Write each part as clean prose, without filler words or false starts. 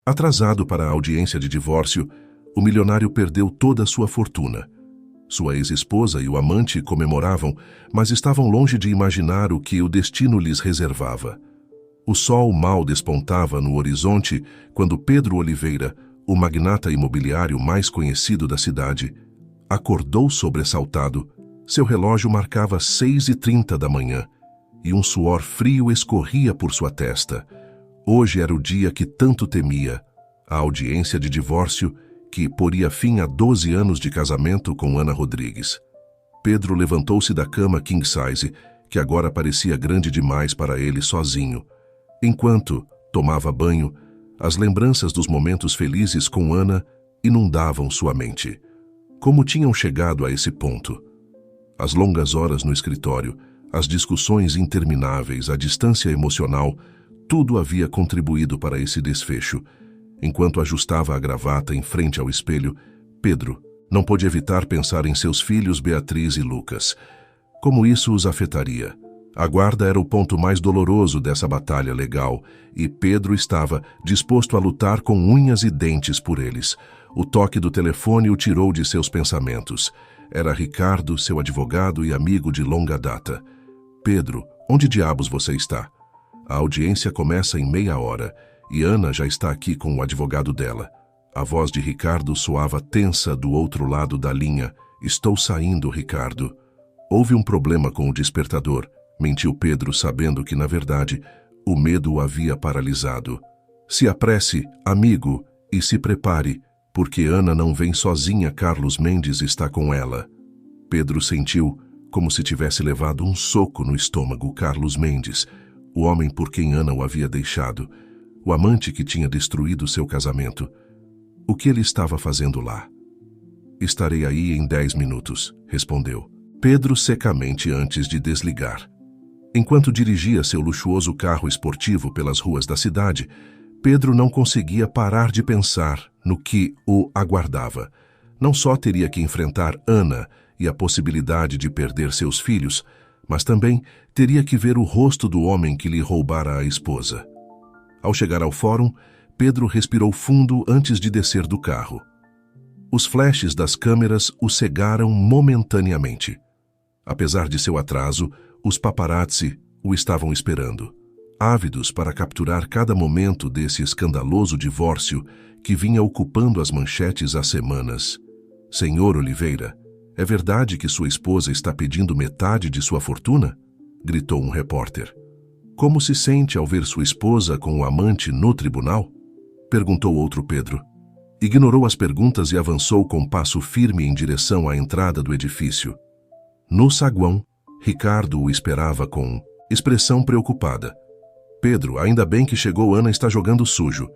Atrasado para a audiência de divórcio, o milionário perdeu toda a sua fortuna. Sua ex-esposa e o amante comemoravam, mas estavam longe de imaginar o que o destino lhes reservava. O sol mal despontava no horizonte quando Pedro Oliveira, o magnata imobiliário mais conhecido da cidade, acordou sobressaltado. Seu relógio marcava 6h30 da manhã e um suor frio escorria por sua testa. Hoje era o dia que tanto temia, a audiência de divórcio que poria fim a 12 anos de casamento com Ana Rodrigues. Pedro levantou-se da cama king size, que agora parecia grande demais para ele sozinho. Enquanto tomava banho, as lembranças dos momentos felizes com Ana inundavam sua mente. Como tinham chegado a esse ponto? As longas horas no escritório, as discussões intermináveis, a distância emocional, tudo havia contribuído para esse desfecho. Enquanto ajustava a gravata em frente ao espelho, Pedro não pôde evitar pensar em seus filhos Beatriz e Lucas. Como isso os afetaria? A guarda era o ponto mais doloroso dessa batalha legal, e Pedro estava disposto a lutar com unhas e dentes por eles. O toque do telefone o tirou de seus pensamentos. Era Ricardo, seu advogado e amigo de longa data. Pedro, onde diabos você está? A audiência começa em meia hora, e Ana já está aqui com o advogado dela. A voz de Ricardo soava tensa do outro lado da linha. Estou saindo, Ricardo. Houve um problema com o despertador, mentiu Pedro, sabendo que, na verdade, o medo o havia paralisado. Se apresse, amigo, e se prepare, porque Ana não vem sozinha, Carlos Mendes está com ela. Pedro sentiu como se tivesse levado um soco no estômago. Carlos Mendes, o homem por quem Ana o havia deixado, o amante que tinha destruído seu casamento. O que ele estava fazendo lá? Estarei aí em 10 minutos, respondeu Pedro secamente antes de desligar. Enquanto dirigia seu luxuoso carro esportivo pelas ruas da cidade, Pedro não conseguia parar de pensar no que o aguardava. Não só teria que enfrentar Ana e a possibilidade de perder seus filhos, mas também teria que ver o rosto do homem que lhe roubara a esposa. Ao chegar ao fórum, Pedro respirou fundo antes de descer do carro. Os flashes das câmeras o cegaram momentaneamente. Apesar de seu atraso, os paparazzi o estavam esperando, ávidos para capturar cada momento desse escandaloso divórcio que vinha ocupando as manchetes há semanas. Senhor Oliveira, é verdade que sua esposa está pedindo metade de sua fortuna? Gritou um repórter. Como se sente ao ver sua esposa com o amante no tribunal? Perguntou outro Pedro. Ignorou as perguntas e avançou com passo firme em direção à entrada do edifício. No saguão, Ricardo o esperava com expressão preocupada. Pedro, ainda bem que chegou. Ana está jogando sujo.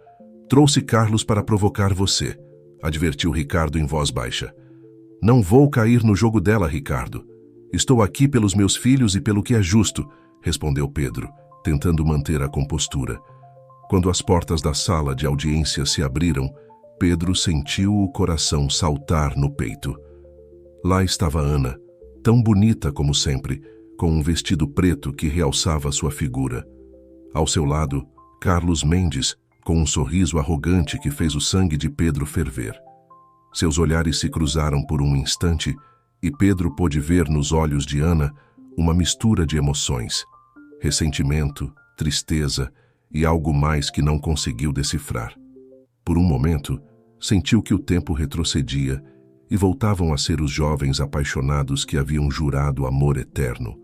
Trouxe Carlos para provocar você, advertiu Ricardo em voz baixa. Não vou cair no jogo dela, Ricardo. Estou aqui pelos meus filhos e pelo que é justo, respondeu Pedro, tentando manter a compostura. Quando as portas da sala de audiência se abriram, Pedro sentiu o coração saltar no peito. Lá estava Ana, tão bonita como sempre, com um vestido preto que realçava sua figura. Ao seu lado, Carlos Mendes, com um sorriso arrogante que fez o sangue de Pedro ferver. Seus olhares se cruzaram por um instante e Pedro pôde ver nos olhos de Ana uma mistura de emoções, ressentimento, tristeza e algo mais que não conseguiu decifrar. Por um momento, sentiu que o tempo retrocedia e voltavam a ser os jovens apaixonados que haviam jurado amor eterno.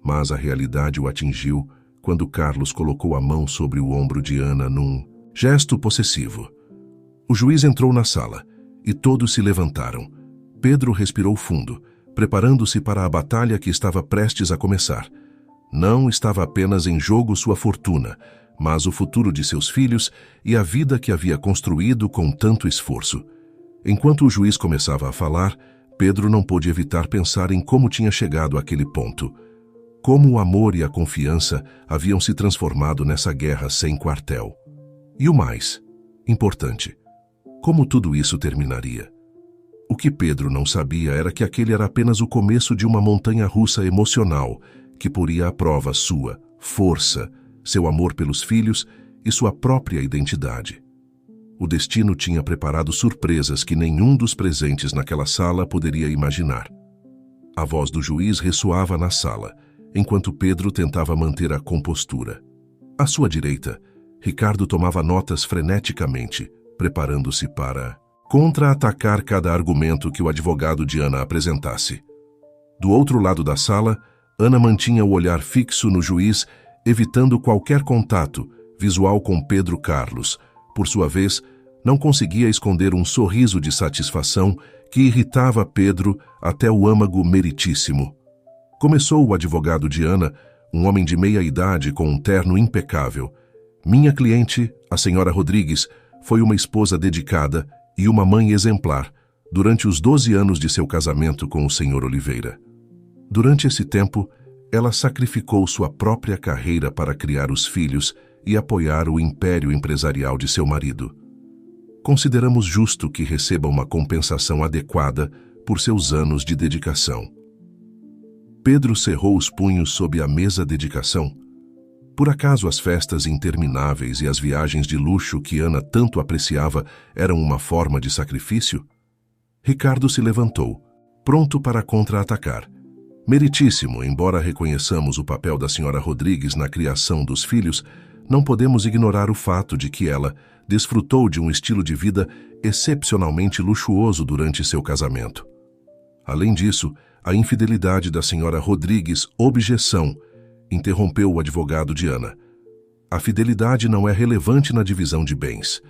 Mas a realidade o atingiu quando Carlos colocou a mão sobre o ombro de Ana num gesto possessivo. O juiz entrou na sala e todos se levantaram. Pedro respirou fundo, preparando-se para a batalha que estava prestes a começar. Não estava apenas em jogo sua fortuna, mas o futuro de seus filhos e a vida que havia construído com tanto esforço. Enquanto o juiz começava a falar, Pedro não pôde evitar pensar em como tinha chegado àquele ponto. Como o amor e a confiança haviam se transformado nessa guerra sem quartel. E o mais importante, como tudo isso terminaria? O que Pedro não sabia era que aquele era apenas o começo de uma montanha-russa emocional que poria à prova sua força, seu amor pelos filhos e sua própria identidade. O destino tinha preparado surpresas que nenhum dos presentes naquela sala poderia imaginar. A voz do juiz ressoava na sala, enquanto Pedro tentava manter a compostura. À sua direita, Ricardo tomava notas freneticamente, preparando-se para contra-atacar cada argumento que o advogado de Ana apresentasse. Do outro lado da sala, Ana mantinha o olhar fixo no juiz, evitando qualquer contato visual com Pedro Carlos. Por sua vez, não conseguia esconder um sorriso de satisfação que irritava Pedro até o âmago meritíssimo. Começou o advogado de Ana, um homem de meia idade com um terno impecável. Minha cliente, a senhora Rodrigues, foi uma esposa dedicada e uma mãe exemplar durante os 12 anos de seu casamento com o senhor Oliveira. Durante esse tempo, ela sacrificou sua própria carreira para criar os filhos e apoiar o império empresarial de seu marido. Consideramos justo que receba uma compensação adequada por seus anos de dedicação. Pedro cerrou os punhos sob a mesa dedicação. Por acaso as festas intermináveis e as viagens de luxo que Ana tanto apreciava eram uma forma de sacrifício? Ricardo se levantou, pronto para contra-atacar. Meritíssimo, embora reconheçamos o papel da senhora Rodrigues na criação dos filhos, não podemos ignorar o fato de que ela desfrutou de um estilo de vida excepcionalmente luxuoso durante seu casamento. Além disso, a infidelidade da senhora Rodrigues, objeção, interrompeu o advogado de Ana. A fidelidade não é relevante na divisão de bens.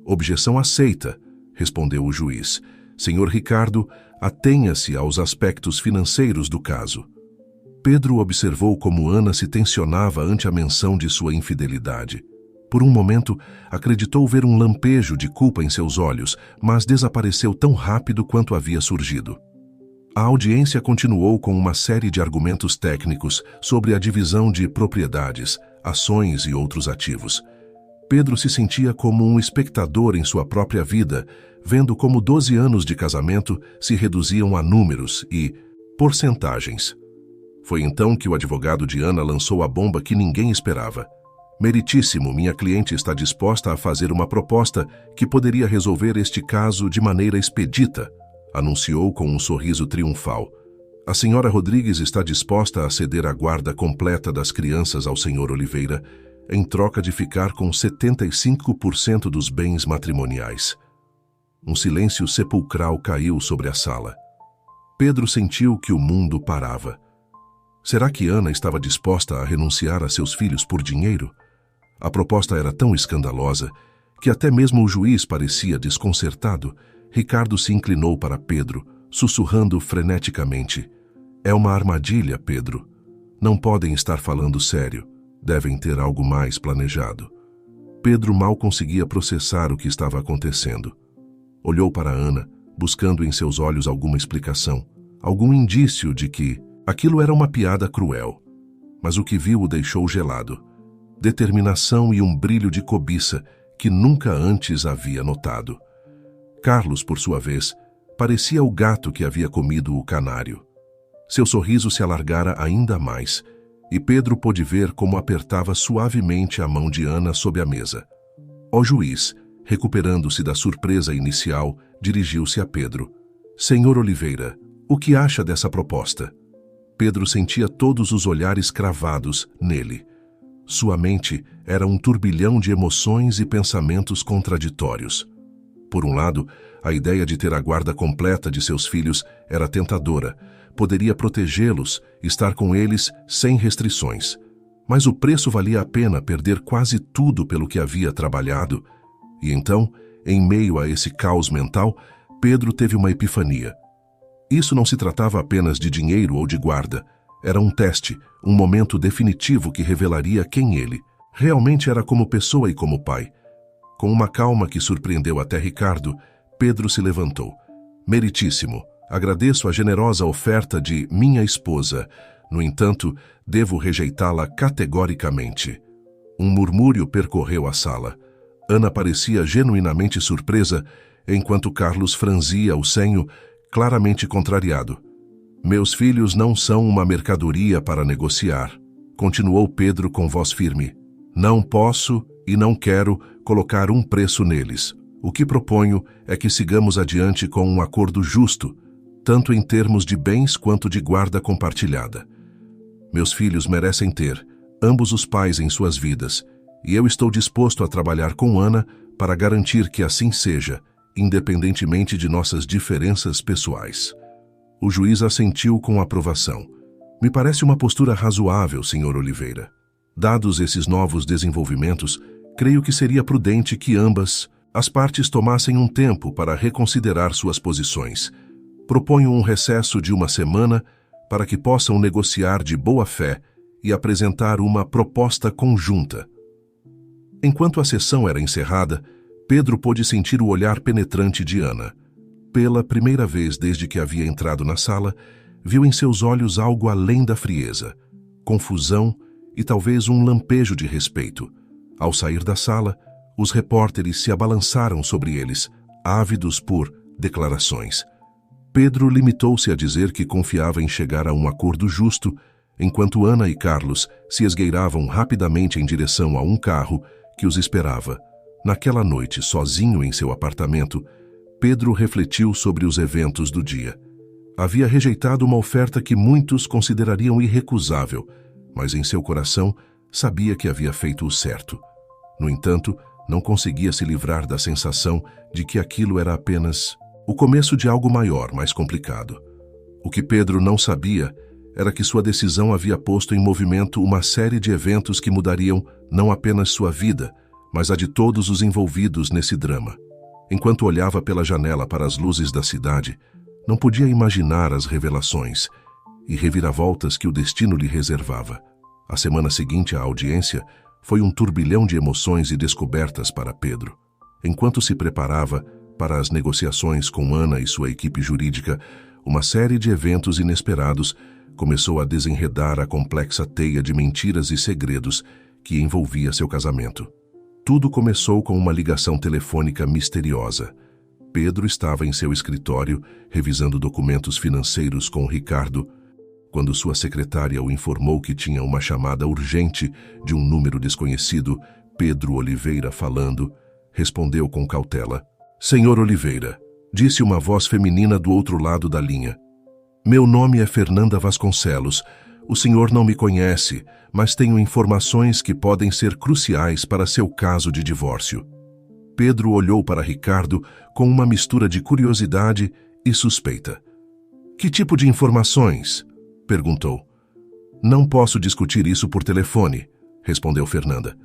Objeção aceita, respondeu o juiz. Senhor Ricardo, atenha-se aos aspectos financeiros do caso. Pedro observou como Ana se tensionava ante a menção de sua infidelidade. Por um momento, acreditou ver um lampejo de culpa em seus olhos, mas desapareceu tão rápido quanto havia surgido. A audiência continuou com uma série de argumentos técnicos sobre a divisão de propriedades, ações e outros ativos. Pedro se sentia como um espectador em sua própria vida, vendo como 12 anos de casamento se reduziam a números e porcentagens. Foi então que o advogado de Ana lançou a bomba que ninguém esperava. Meritíssimo, minha cliente está disposta a fazer uma proposta que poderia resolver este caso de maneira expedita, anunciou com um sorriso triunfal. A senhora Rodrigues está disposta a ceder a guarda completa das crianças ao senhor Oliveira, em troca de ficar com 75% dos bens matrimoniais. Um silêncio sepulcral caiu sobre a sala. Pedro sentiu que o mundo parava. Será que Ana estava disposta a renunciar a seus filhos por dinheiro? A proposta era tão escandalosa que até mesmo o juiz parecia desconcertado. Ricardo se inclinou para Pedro, sussurrando freneticamente. É uma armadilha, Pedro. Não podem estar falando sério. Devem ter algo mais planejado. Pedro mal conseguia processar o que estava acontecendo. Olhou para Ana, buscando em seus olhos alguma explicação, algum indício de que aquilo era uma piada cruel. Mas o que viu o deixou gelado. Determinação e um brilho de cobiça que nunca antes havia notado. Carlos, por sua vez, parecia o gato que havia comido o canário. Seu sorriso se alargara ainda mais, e Pedro pôde ver como apertava suavemente a mão de Ana sob a mesa. O juiz, recuperando-se da surpresa inicial, dirigiu-se a Pedro. Senhor Oliveira, o que acha dessa proposta? Pedro sentia todos os olhares cravados nele. Sua mente era um turbilhão de emoções e pensamentos contraditórios. Por um lado, a ideia de ter a guarda completa de seus filhos era tentadora. Poderia protegê-los, estar com eles sem restrições. Mas o preço valia a pena perder quase tudo pelo que havia trabalhado. E então, em meio a esse caos mental, Pedro teve uma epifania. Isso não se tratava apenas de dinheiro ou de guarda. Era um teste, um momento definitivo que revelaria quem ele realmente era como pessoa e como pai. Com uma calma que surpreendeu até Ricardo, Pedro se levantou. Meritíssimo, agradeço a generosa oferta de minha esposa. No entanto, devo rejeitá-la categoricamente. Um murmúrio percorreu a sala. Ana parecia genuinamente surpresa, enquanto Carlos franzia o senho, claramente contrariado. Meus filhos não são uma mercadoria para negociar, continuou Pedro com voz firme. Não posso e não quero colocar um preço neles. O que proponho é que sigamos adiante com um acordo justo, tanto em termos de bens quanto de guarda compartilhada. Meus filhos merecem ter ambos os pais em suas vidas, e eu estou disposto a trabalhar com Ana para garantir que assim seja, independentemente de nossas diferenças pessoais. O juiz assentiu com aprovação. Me parece uma postura razoável, Sr. Oliveira. Dados esses novos desenvolvimentos, creio que seria prudente que ambas as partes tomassem um tempo para reconsiderar suas posições. Proponho um recesso de 1 semana para que possam negociar de boa fé e apresentar uma proposta conjunta. Enquanto a sessão era encerrada, Pedro pôde sentir o olhar penetrante de Ana. Pela primeira vez desde que havia entrado na sala, viu em seus olhos algo além da frieza, confusão e talvez um lampejo de respeito. Ao sair da sala, os repórteres se abalançaram sobre eles, ávidos por declarações. Pedro limitou-se a dizer que confiava em chegar a um acordo justo, enquanto Ana e Carlos se esgueiravam rapidamente em direção a um carro que os esperava. Naquela noite, sozinho em seu apartamento, Pedro refletiu sobre os eventos do dia. Havia rejeitado uma oferta que muitos considerariam irrecusável, mas em seu coração sabia que havia feito o certo. No entanto, não conseguia se livrar da sensação de que aquilo era apenas o começo de algo maior, mais complicado. O que Pedro não sabia era que sua decisão havia posto em movimento uma série de eventos que mudariam não apenas sua vida, mas a de todos os envolvidos nesse drama. Enquanto olhava pela janela para as luzes da cidade, não podia imaginar as revelações e reviravoltas que o destino lhe reservava. A semana seguinte à audiência foi um turbilhão de emoções e descobertas para Pedro. Enquanto se preparava para as negociações com Ana e sua equipe jurídica, uma série de eventos inesperados começou a desenredar a complexa teia de mentiras e segredos que envolvia seu casamento. Tudo começou com uma ligação telefônica misteriosa. Pedro estava em seu escritório, revisando documentos financeiros com Ricardo, quando sua secretária o informou que tinha uma chamada urgente de um número desconhecido. Pedro Oliveira falando, respondeu com cautela. Senhor Oliveira, disse uma voz feminina do outro lado da linha. Meu nome é Fernanda Vasconcelos. O senhor não me conhece, mas tenho informações que podem ser cruciais para seu caso de divórcio. Pedro olhou para Ricardo com uma mistura de curiosidade e suspeita. Que tipo de informações? Perguntou. Não posso discutir isso por telefone, respondeu Fernanda.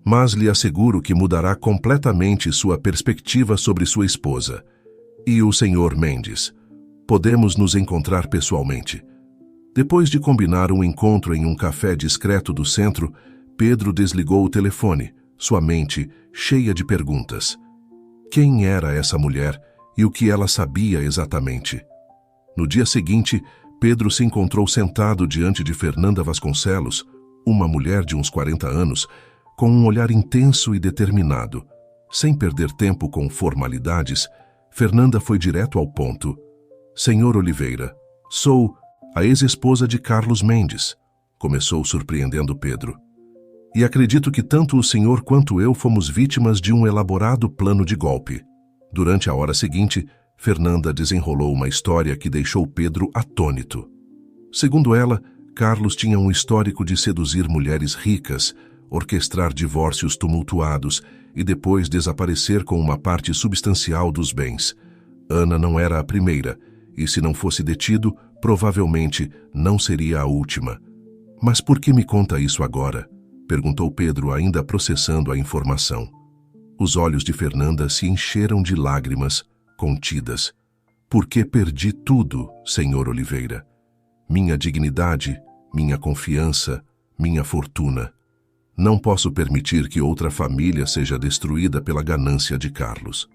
Mas lhe asseguro que mudará completamente sua perspectiva sobre sua esposa. E o senhor Mendes? Podemos nos encontrar pessoalmente. Depois de combinar um encontro em um café discreto do centro, Pedro desligou o telefone, sua mente cheia de perguntas. Quem era essa mulher e o que ela sabia exatamente? No dia seguinte, Pedro se encontrou sentado diante de Fernanda Vasconcelos, uma mulher de uns 40 anos, com um olhar intenso e determinado. Sem perder tempo com formalidades, Fernanda foi direto ao ponto. Senhor Oliveira, sou a ex-esposa de Carlos Mendes, começou surpreendendo Pedro. E acredito que tanto o senhor quanto eu fomos vítimas de um elaborado plano de golpe. Durante a hora seguinte, Fernanda desenrolou uma história que deixou Pedro atônito. Segundo ela, Carlos tinha um histórico de seduzir mulheres ricas, orquestrar divórcios tumultuados e depois desaparecer com uma parte substancial dos bens. Ana não era a primeira, e se não fosse detido, provavelmente não seria a última. Mas por que me conta isso agora? Perguntou Pedro, ainda processando a informação. Os olhos de Fernanda se encheram de lágrimas contidas. Porque perdi tudo, senhor Oliveira. Minha dignidade, minha confiança, minha fortuna. Não posso permitir que outra família seja destruída pela ganância de Carlos.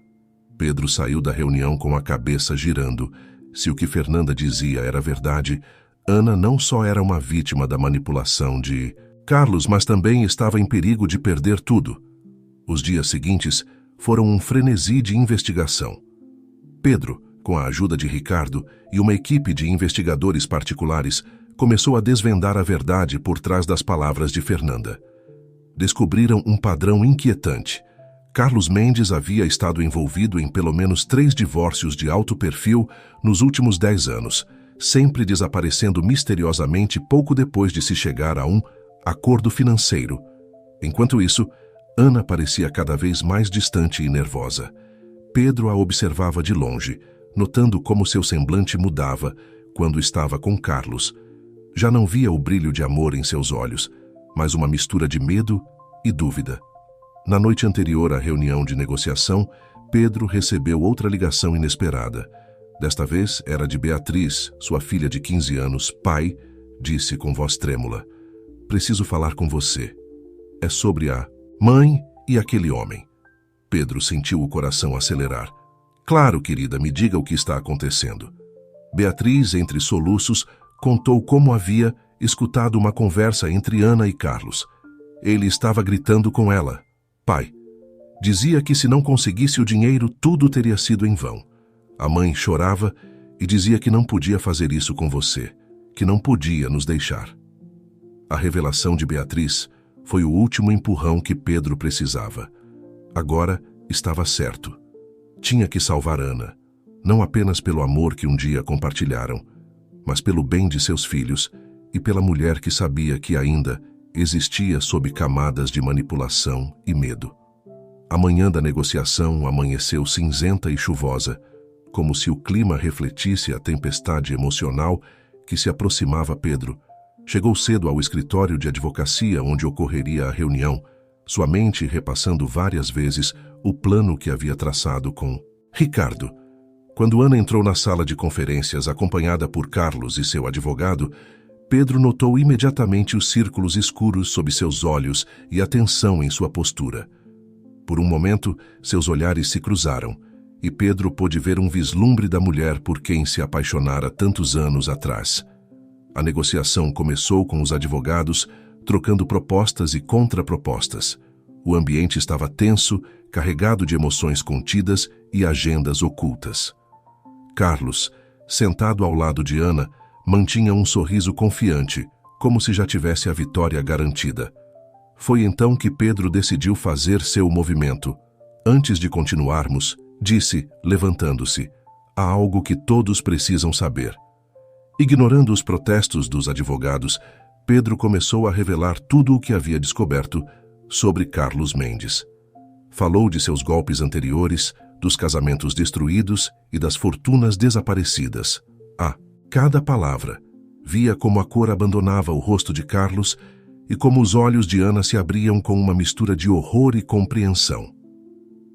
Pedro saiu da reunião com a cabeça girando. Se o que Fernanda dizia era verdade, Ana não só era uma vítima da manipulação de Carlos, mas também estava em perigo de perder tudo. Os dias seguintes foram um frenesi de investigação. Pedro, com a ajuda de Ricardo e uma equipe de investigadores particulares, começou a desvendar a verdade por trás das palavras de Fernanda. Descobriram um padrão inquietante. Carlos Mendes havia estado envolvido em pelo menos 3 divórcios de alto perfil nos últimos 10 anos, sempre desaparecendo misteriosamente pouco depois de se chegar a um acordo financeiro. Enquanto isso, Ana parecia cada vez mais distante e nervosa. Pedro a observava de longe, notando como seu semblante mudava quando estava com Carlos. Já não via o brilho de amor em seus olhos, mas uma mistura de medo e dúvida. Na noite anterior à reunião de negociação, Pedro recebeu outra ligação inesperada. Desta vez era de Beatriz, sua filha de 15 anos. Pai, disse com voz trêmula, preciso falar com você. É sobre a mãe e aquele homem. Pedro sentiu o coração acelerar. Claro, querida, me diga o que está acontecendo. Beatriz, entre soluços, contou como havia escutado uma conversa entre Ana e Carlos. Ele estava gritando com ela. Pai, dizia que se não conseguisse o dinheiro, tudo teria sido em vão. A mãe chorava e dizia que não podia fazer isso com você, que não podia nos deixar. A revelação de Beatriz foi o último empurrão que Pedro precisava. Agora estava certo. Tinha que salvar Ana, não apenas pelo amor que um dia compartilharam, mas pelo bem de seus filhos e pela mulher que sabia que ainda existia sob camadas de manipulação e medo. A manhã da negociação amanheceu cinzenta e chuvosa, como se o clima refletisse a tempestade emocional que se aproximava a Pedro. Chegou cedo ao escritório de advocacia onde ocorreria a reunião, sua mente repassando várias vezes o plano que havia traçado com Ricardo. Quando Ana entrou na sala de conferências acompanhada por Carlos e seu advogado, Pedro notou imediatamente os círculos escuros sob seus olhos e a tensão em sua postura. Por um momento, seus olhares se cruzaram, e Pedro pôde ver um vislumbre da mulher por quem se apaixonara tantos anos atrás. A negociação começou com os advogados, trocando propostas e contrapropostas. O ambiente estava tenso, carregado de emoções contidas e agendas ocultas. Carlos, sentado ao lado de Ana, mantinha um sorriso confiante, como se já tivesse a vitória garantida. Foi então que Pedro decidiu fazer seu movimento. Antes de continuarmos, disse, levantando-se, há algo que todos precisam saber. Ignorando os protestos dos advogados, Pedro começou a revelar tudo o que havia descoberto sobre Carlos Mendes. Falou de seus golpes anteriores, dos casamentos destruídos e das fortunas desaparecidas. Cada palavra, via como a cor abandonava o rosto de Carlos e como os olhos de Ana se abriam com uma mistura de horror e compreensão.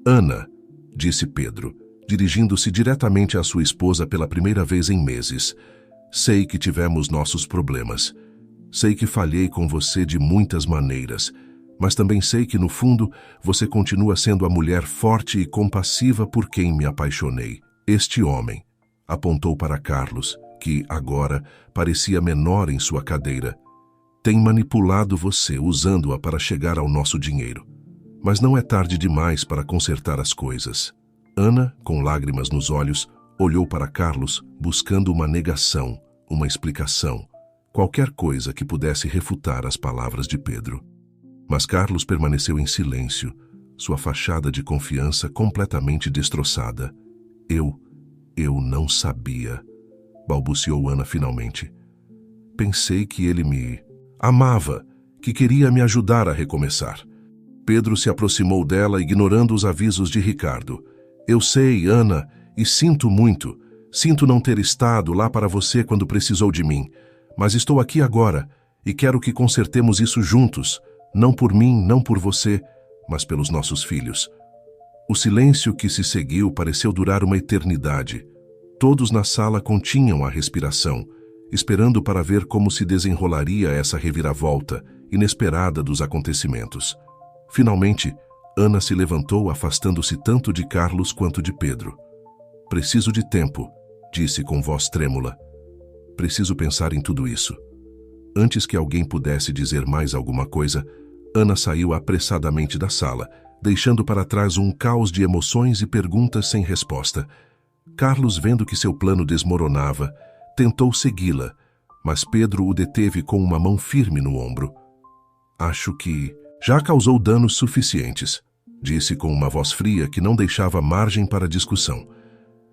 Ana, disse Pedro, dirigindo-se diretamente à sua esposa pela primeira vez em meses, sei que tivemos nossos problemas. Sei que falhei com você de muitas maneiras, mas também sei que, no fundo, você continua sendo a mulher forte e compassiva por quem me apaixonei. Este homem, apontou para Carlos, que, agora, parecia menor em sua cadeira, tem manipulado você usando-a para chegar ao nosso dinheiro. Mas não é tarde demais para consertar as coisas. Ana, com lágrimas nos olhos, olhou para Carlos, buscando uma negação, uma explicação, qualquer coisa que pudesse refutar as palavras de Pedro. Mas Carlos permaneceu em silêncio, sua fachada de confiança completamente destroçada. Eu não sabia, balbuciou Ana finalmente. Pensei que ele me amava, que queria me ajudar a recomeçar. Pedro se aproximou dela, ignorando os avisos de Ricardo. Eu sei, Ana, e sinto muito. Sinto não ter estado lá para você quando precisou de mim. Mas estou aqui agora, e quero que consertemos isso juntos. Não por mim, não por você, mas pelos nossos filhos. O silêncio que se seguiu pareceu durar uma eternidade. Todos na sala continham a respiração, esperando para ver como se desenrolaria essa reviravolta inesperada dos acontecimentos. Finalmente, Ana se levantou, afastando-se tanto de Carlos quanto de Pedro. Preciso de tempo, disse com voz trêmula. Preciso pensar em tudo isso. Antes que alguém pudesse dizer mais alguma coisa, Ana saiu apressadamente da sala, deixando para trás um caos de emoções e perguntas sem resposta. Carlos, vendo que seu plano desmoronava, tentou segui-la, mas Pedro o deteve com uma mão firme no ombro. Acho que já causou danos suficientes, disse com uma voz fria que não deixava margem para discussão.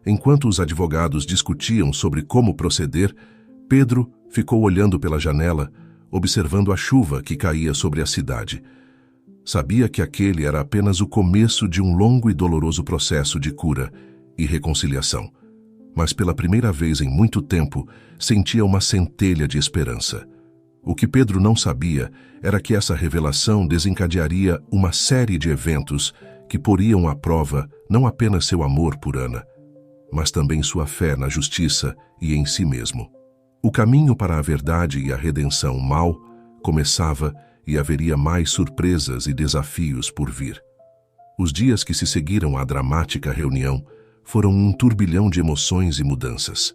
Enquanto os advogados discutiam sobre como proceder, Pedro ficou olhando pela janela, observando a chuva que caía sobre a cidade. Sabia que aquele era apenas o começo de um longo e doloroso processo de cura e reconciliação. Mas pela primeira vez em muito tempo, sentia uma centelha de esperança. O que Pedro não sabia era que essa revelação desencadearia uma série de eventos que poriam à prova não apenas seu amor por Ana, mas também sua fé na justiça e em si mesmo. O caminho para a verdade e a redenção mal começava e haveria mais surpresas e desafios por vir. Os dias que se seguiram à dramática reunião foram um turbilhão de emoções e mudanças.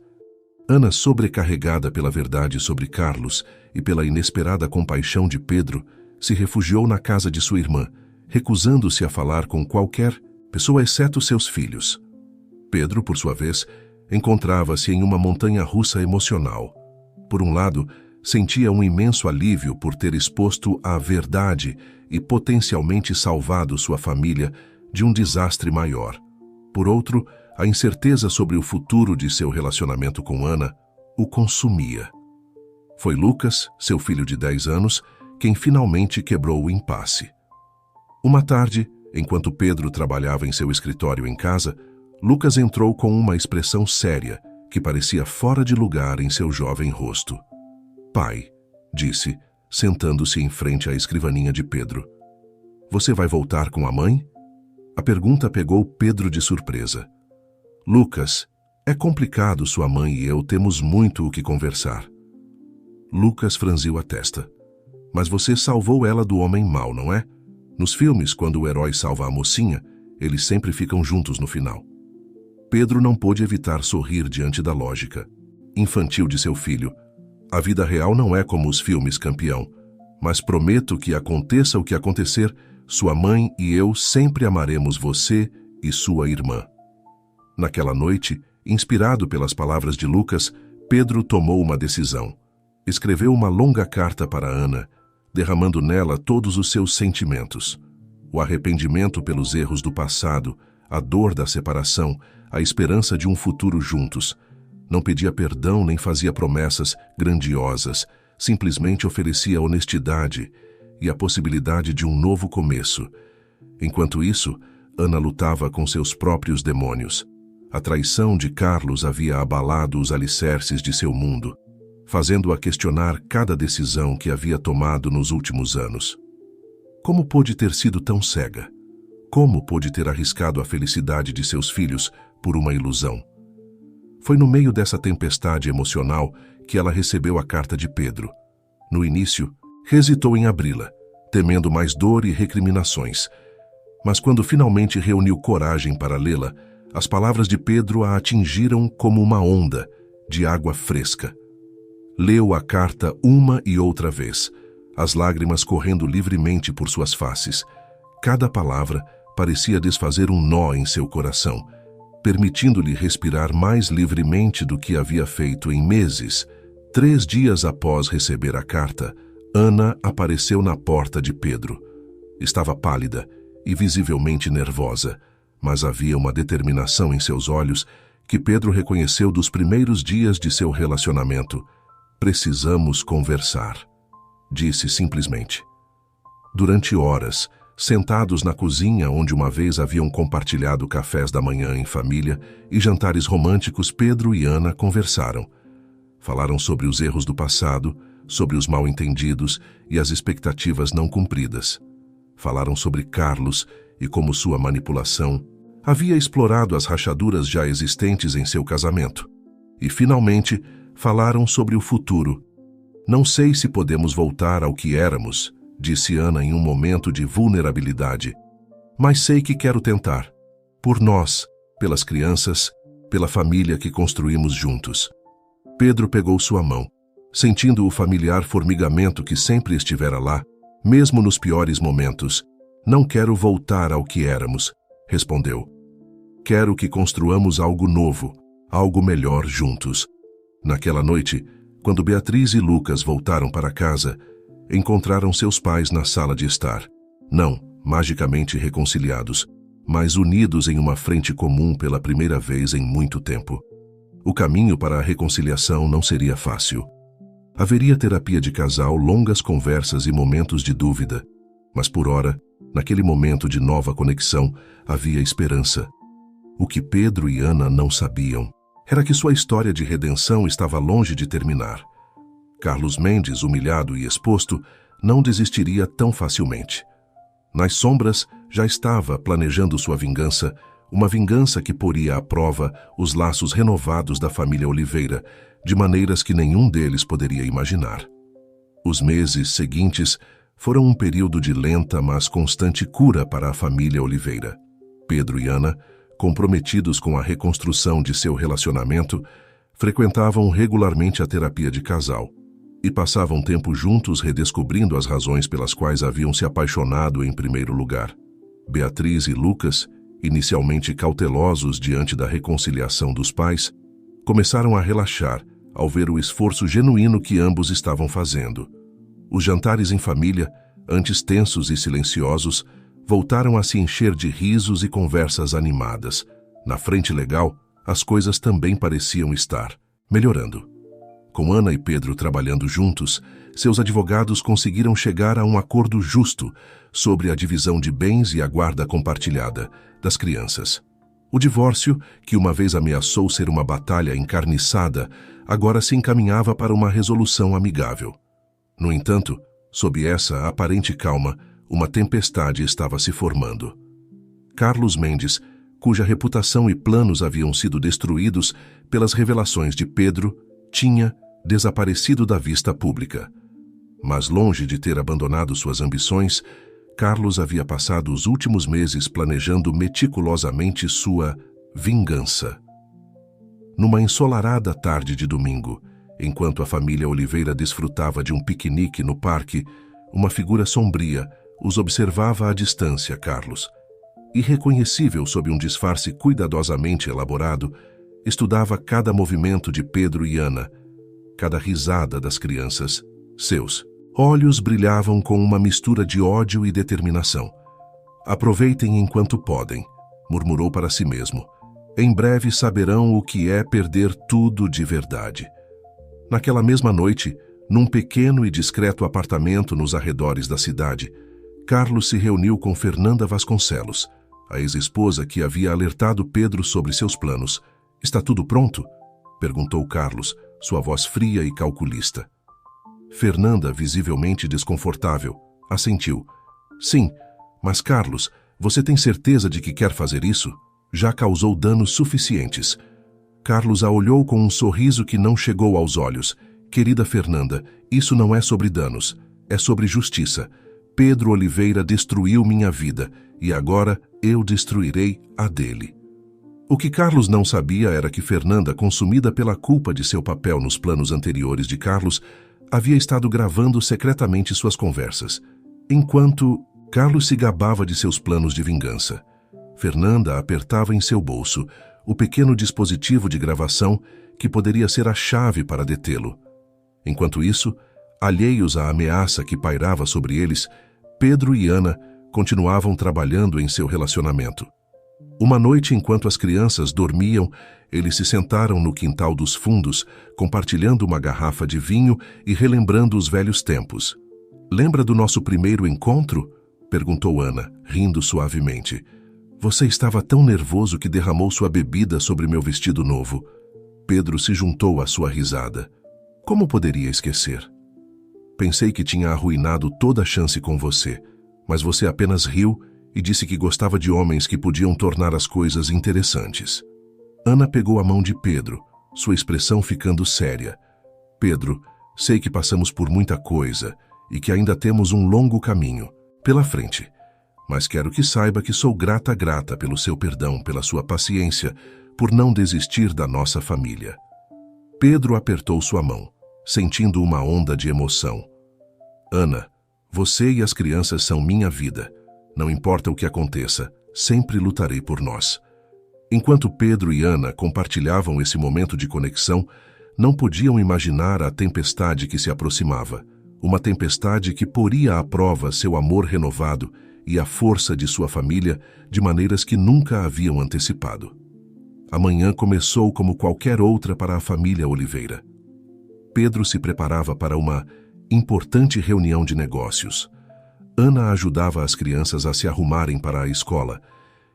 Ana, sobrecarregada pela verdade sobre Carlos e pela inesperada compaixão de Pedro, se refugiou na casa de sua irmã, recusando-se a falar com qualquer pessoa exceto seus filhos. Pedro, por sua vez, encontrava-se em uma montanha-russa emocional. Por um lado, sentia um imenso alívio por ter exposto a verdade e potencialmente salvado sua família de um desastre maior. Por outro, a incerteza sobre o futuro de seu relacionamento com Ana o consumia. Foi Lucas, seu filho de 10 anos, quem finalmente quebrou o impasse. Uma tarde, enquanto Pedro trabalhava em seu escritório em casa, Lucas entrou com uma expressão séria que parecia fora de lugar em seu jovem rosto. "Pai", disse, sentando-se em frente à escrivaninha de Pedro. "Você vai voltar com a mãe?" A pergunta pegou Pedro de surpresa. "Lucas, é complicado, sua mãe e eu temos muito o que conversar." Lucas franziu a testa. "Mas você salvou ela do homem mau, não é? Nos filmes, quando o herói salva a mocinha, eles sempre ficam juntos no final." Pedro não pôde evitar sorrir diante da lógica infantil de seu filho. "A vida real não é como os filmes, campeão, mas prometo que aconteça o que acontecer, sua mãe e eu sempre amaremos você e sua irmã." Naquela noite, inspirado pelas palavras de Lucas, Pedro tomou uma decisão. Escreveu uma longa carta para Ana, derramando nela todos os seus sentimentos. O arrependimento pelos erros do passado, a dor da separação, a esperança de um futuro juntos. Não pedia perdão nem fazia promessas grandiosas, simplesmente oferecia honestidade e a possibilidade de um novo começo. Enquanto isso, Ana lutava com seus próprios demônios. A traição de Carlos havia abalado os alicerces de seu mundo, fazendo-a questionar cada decisão que havia tomado nos últimos anos. Como pôde ter sido tão cega? Como pôde ter arriscado a felicidade de seus filhos por uma ilusão? Foi no meio dessa tempestade emocional que ela recebeu a carta de Pedro. No início, hesitou em abri-la, temendo mais dor e recriminações. Mas quando finalmente reuniu coragem para lê-la, as palavras de Pedro a atingiram como uma onda de água fresca. Leu a carta uma e outra vez, as lágrimas correndo livremente por suas faces. Cada palavra parecia desfazer um nó em seu coração, permitindo-lhe respirar mais livremente do que havia feito em meses. 3 dias após receber a carta, Ana apareceu na porta de Pedro. Estava pálida e visivelmente nervosa, mas havia uma determinação em seus olhos que Pedro reconheceu dos primeiros dias de seu relacionamento. "Precisamos conversar", disse simplesmente. Durante horas, sentados na cozinha onde uma vez haviam compartilhado cafés da manhã em família e jantares românticos, Pedro e Ana conversaram. Falaram sobre os erros do passado, sobre os mal-entendidos e as expectativas não cumpridas. Falaram sobre Carlos e como sua manipulação havia explorado as rachaduras já existentes em seu casamento. E, finalmente, falaram sobre o futuro. "Não sei se podemos voltar ao que éramos", disse Ana em um momento de vulnerabilidade. "Mas sei que quero tentar. Por nós, pelas crianças, pela família que construímos juntos." Pedro pegou sua mão, sentindo o familiar formigamento que sempre estivera lá, mesmo nos piores momentos. "Não quero voltar ao que éramos", respondeu. "Quero que construamos algo novo, algo melhor juntos." Naquela noite, quando Beatriz e Lucas voltaram para casa, encontraram seus pais na sala de estar. Não, magicamente reconciliados, mas unidos em uma frente comum pela primeira vez em muito tempo. O caminho para a reconciliação não seria fácil. Haveria terapia de casal, longas conversas e momentos de dúvida, mas por ora, naquele momento de nova conexão, havia esperança. O que Pedro e Ana não sabiam era que sua história de redenção estava longe de terminar. Carlos Mendes, humilhado e exposto, não desistiria tão facilmente. Nas sombras, já estava planejando sua vingança, uma vingança que poria à prova os laços renovados da família Oliveira, de maneiras que nenhum deles poderia imaginar. Os meses seguintes foram um período de lenta, mas constante cura para a família Oliveira. Pedro e Ana, comprometidos com a reconstrução de seu relacionamento, frequentavam regularmente a terapia de casal e passavam tempo juntos redescobrindo as razões pelas quais haviam se apaixonado em primeiro lugar. Beatriz e Lucas, inicialmente cautelosos diante da reconciliação dos pais, começaram a relaxar ao ver o esforço genuíno que ambos estavam fazendo. Os jantares em família, antes tensos e silenciosos, voltaram a se encher de risos e conversas animadas. Na frente legal, as coisas também pareciam estar melhorando. Com Ana e Pedro trabalhando juntos, seus advogados conseguiram chegar a um acordo justo sobre a divisão de bens e a guarda compartilhada das crianças. O divórcio, que uma vez ameaçou ser uma batalha encarniçada, agora se encaminhava para uma resolução amigável. No entanto, sob essa aparente calma, uma tempestade estava se formando. Carlos Mendes, cuja reputação e planos haviam sido destruídos pelas revelações de Pedro, tinha desaparecido da vista pública. Mas longe de ter abandonado suas ambições, Carlos havia passado os últimos meses planejando meticulosamente sua vingança. Numa ensolarada tarde de domingo, enquanto a família Oliveira desfrutava de um piquenique no parque, uma figura sombria os observava à distância. Carlos, irreconhecível sob um disfarce cuidadosamente elaborado, estudava cada movimento de Pedro e Ana, cada risada das crianças. Seus olhos brilhavam com uma mistura de ódio e determinação. "Aproveitem enquanto podem", murmurou para si mesmo. "Em breve saberão o que é perder tudo de verdade." Naquela mesma noite, num pequeno e discreto apartamento nos arredores da cidade, Carlos se reuniu com Fernanda Vasconcelos, a ex-esposa que havia alertado Pedro sobre seus planos. "Está tudo pronto?" perguntou Carlos, sua voz fria e calculista. Fernanda, visivelmente desconfortável, assentiu. "Sim, mas Carlos, você tem certeza de que quer fazer isso? Já causou danos suficientes." Carlos a olhou com um sorriso que não chegou aos olhos. "Querida Fernanda, isso não é sobre danos, é sobre justiça. Pedro Oliveira destruiu minha vida e agora eu destruirei a dele." O que Carlos não sabia era que Fernanda, consumida pela culpa de seu papel nos planos anteriores de Carlos, havia estado gravando secretamente suas conversas, enquanto Carlos se gabava de seus planos de vingança. Fernanda apertava em seu bolso o pequeno dispositivo de gravação que poderia ser a chave para detê-lo. Enquanto isso, alheios à ameaça que pairava sobre eles, Pedro e Ana continuavam trabalhando em seu relacionamento. Uma noite, enquanto as crianças dormiam, eles se sentaram no quintal dos fundos, compartilhando uma garrafa de vinho e relembrando os velhos tempos. "Lembra do nosso primeiro encontro?" perguntou Ana, rindo suavemente. "Você estava tão nervoso que derramou sua bebida sobre meu vestido novo." Pedro se juntou à sua risada. "Como poderia esquecer? Pensei que tinha arruinado toda a chance com você, mas você apenas riu e disse que gostava de homens que podiam tornar as coisas interessantes." Ana pegou a mão de Pedro, sua expressão ficando séria. "Pedro, sei que passamos por muita coisa e que ainda temos um longo caminho pela frente, mas quero que saiba que sou grata pelo seu perdão, pela sua paciência, por não desistir da nossa família." Pedro apertou sua mão, sentindo uma onda de emoção. "Ana, você e as crianças são minha vida. Não importa o que aconteça, sempre lutarei por nós." Enquanto Pedro e Ana compartilhavam esse momento de conexão, não podiam imaginar a tempestade que se aproximava. Uma tempestade que poria à prova seu amor renovado e a força de sua família de maneiras que nunca haviam antecipado. A manhã começou como qualquer outra para a família Oliveira. Pedro se preparava para uma importante reunião de negócios. Ana ajudava as crianças a se arrumarem para a escola,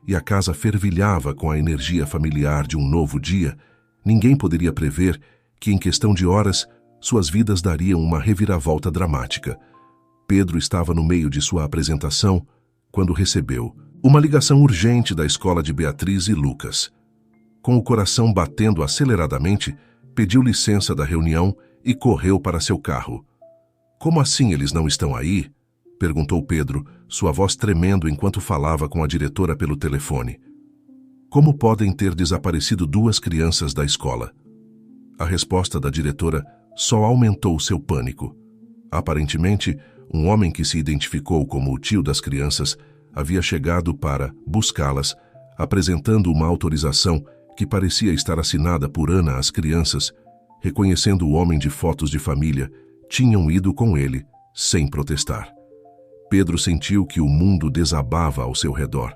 e a casa fervilhava com a energia familiar de um novo dia. Ninguém poderia prever que, em questão de horas, suas vidas dariam uma reviravolta dramática. Pedro estava no meio de sua apresentação quando recebeu uma ligação urgente da escola de Beatriz e Lucas. Com o coração batendo aceleradamente, pediu licença da reunião e correu para seu carro. "Como assim eles não estão aí?" perguntou Pedro, sua voz tremendo enquanto falava com a diretora pelo telefone. "Como podem ter desaparecido 2 crianças da escola?" A resposta da diretora só aumentou seu pânico. Aparentemente, um homem que se identificou como o tio das crianças havia chegado para buscá-las, apresentando uma autorização que parecia estar assinada por Ana. As crianças, reconhecendo o homem de fotos de família, tinham ido com ele, sem protestar. Pedro sentiu que o mundo desabava ao seu redor.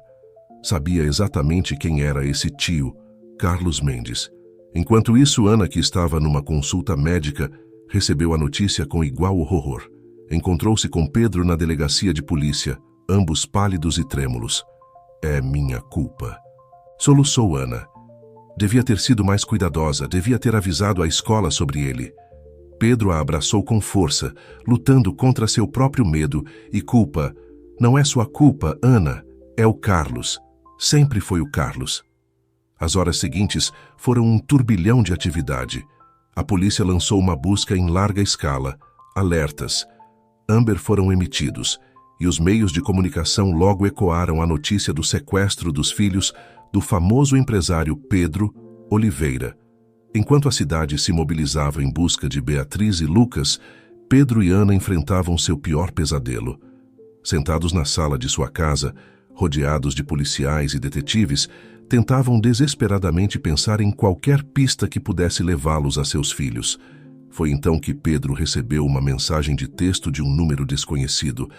Sabia exatamente quem era esse tio, Carlos Mendes. Enquanto isso, Ana, que estava numa consulta médica, recebeu a notícia com igual horror. Encontrou-se com Pedro na delegacia de polícia, ambos pálidos e trêmulos. "É minha culpa", soluçou Ana. "Devia ter sido mais cuidadosa, devia ter avisado a escola sobre ele." Pedro a abraçou com força, lutando contra seu próprio medo e culpa. "Não é sua culpa, Ana, é o Carlos. Sempre foi o Carlos." As horas seguintes foram um turbilhão de atividade. A polícia lançou uma busca em larga escala. Alertas Amber foram emitidos, e os meios de comunicação logo ecoaram a notícia do sequestro dos filhos do famoso empresário Pedro Oliveira. Enquanto a cidade se mobilizava em busca de Beatriz e Lucas, Pedro e Ana enfrentavam seu pior pesadelo. Sentados na sala de sua casa, rodeados de policiais e detetives, tentavam desesperadamente pensar em qualquer pista que pudesse levá-los a seus filhos. Foi então que Pedro recebeu uma mensagem de texto de um número desconhecido.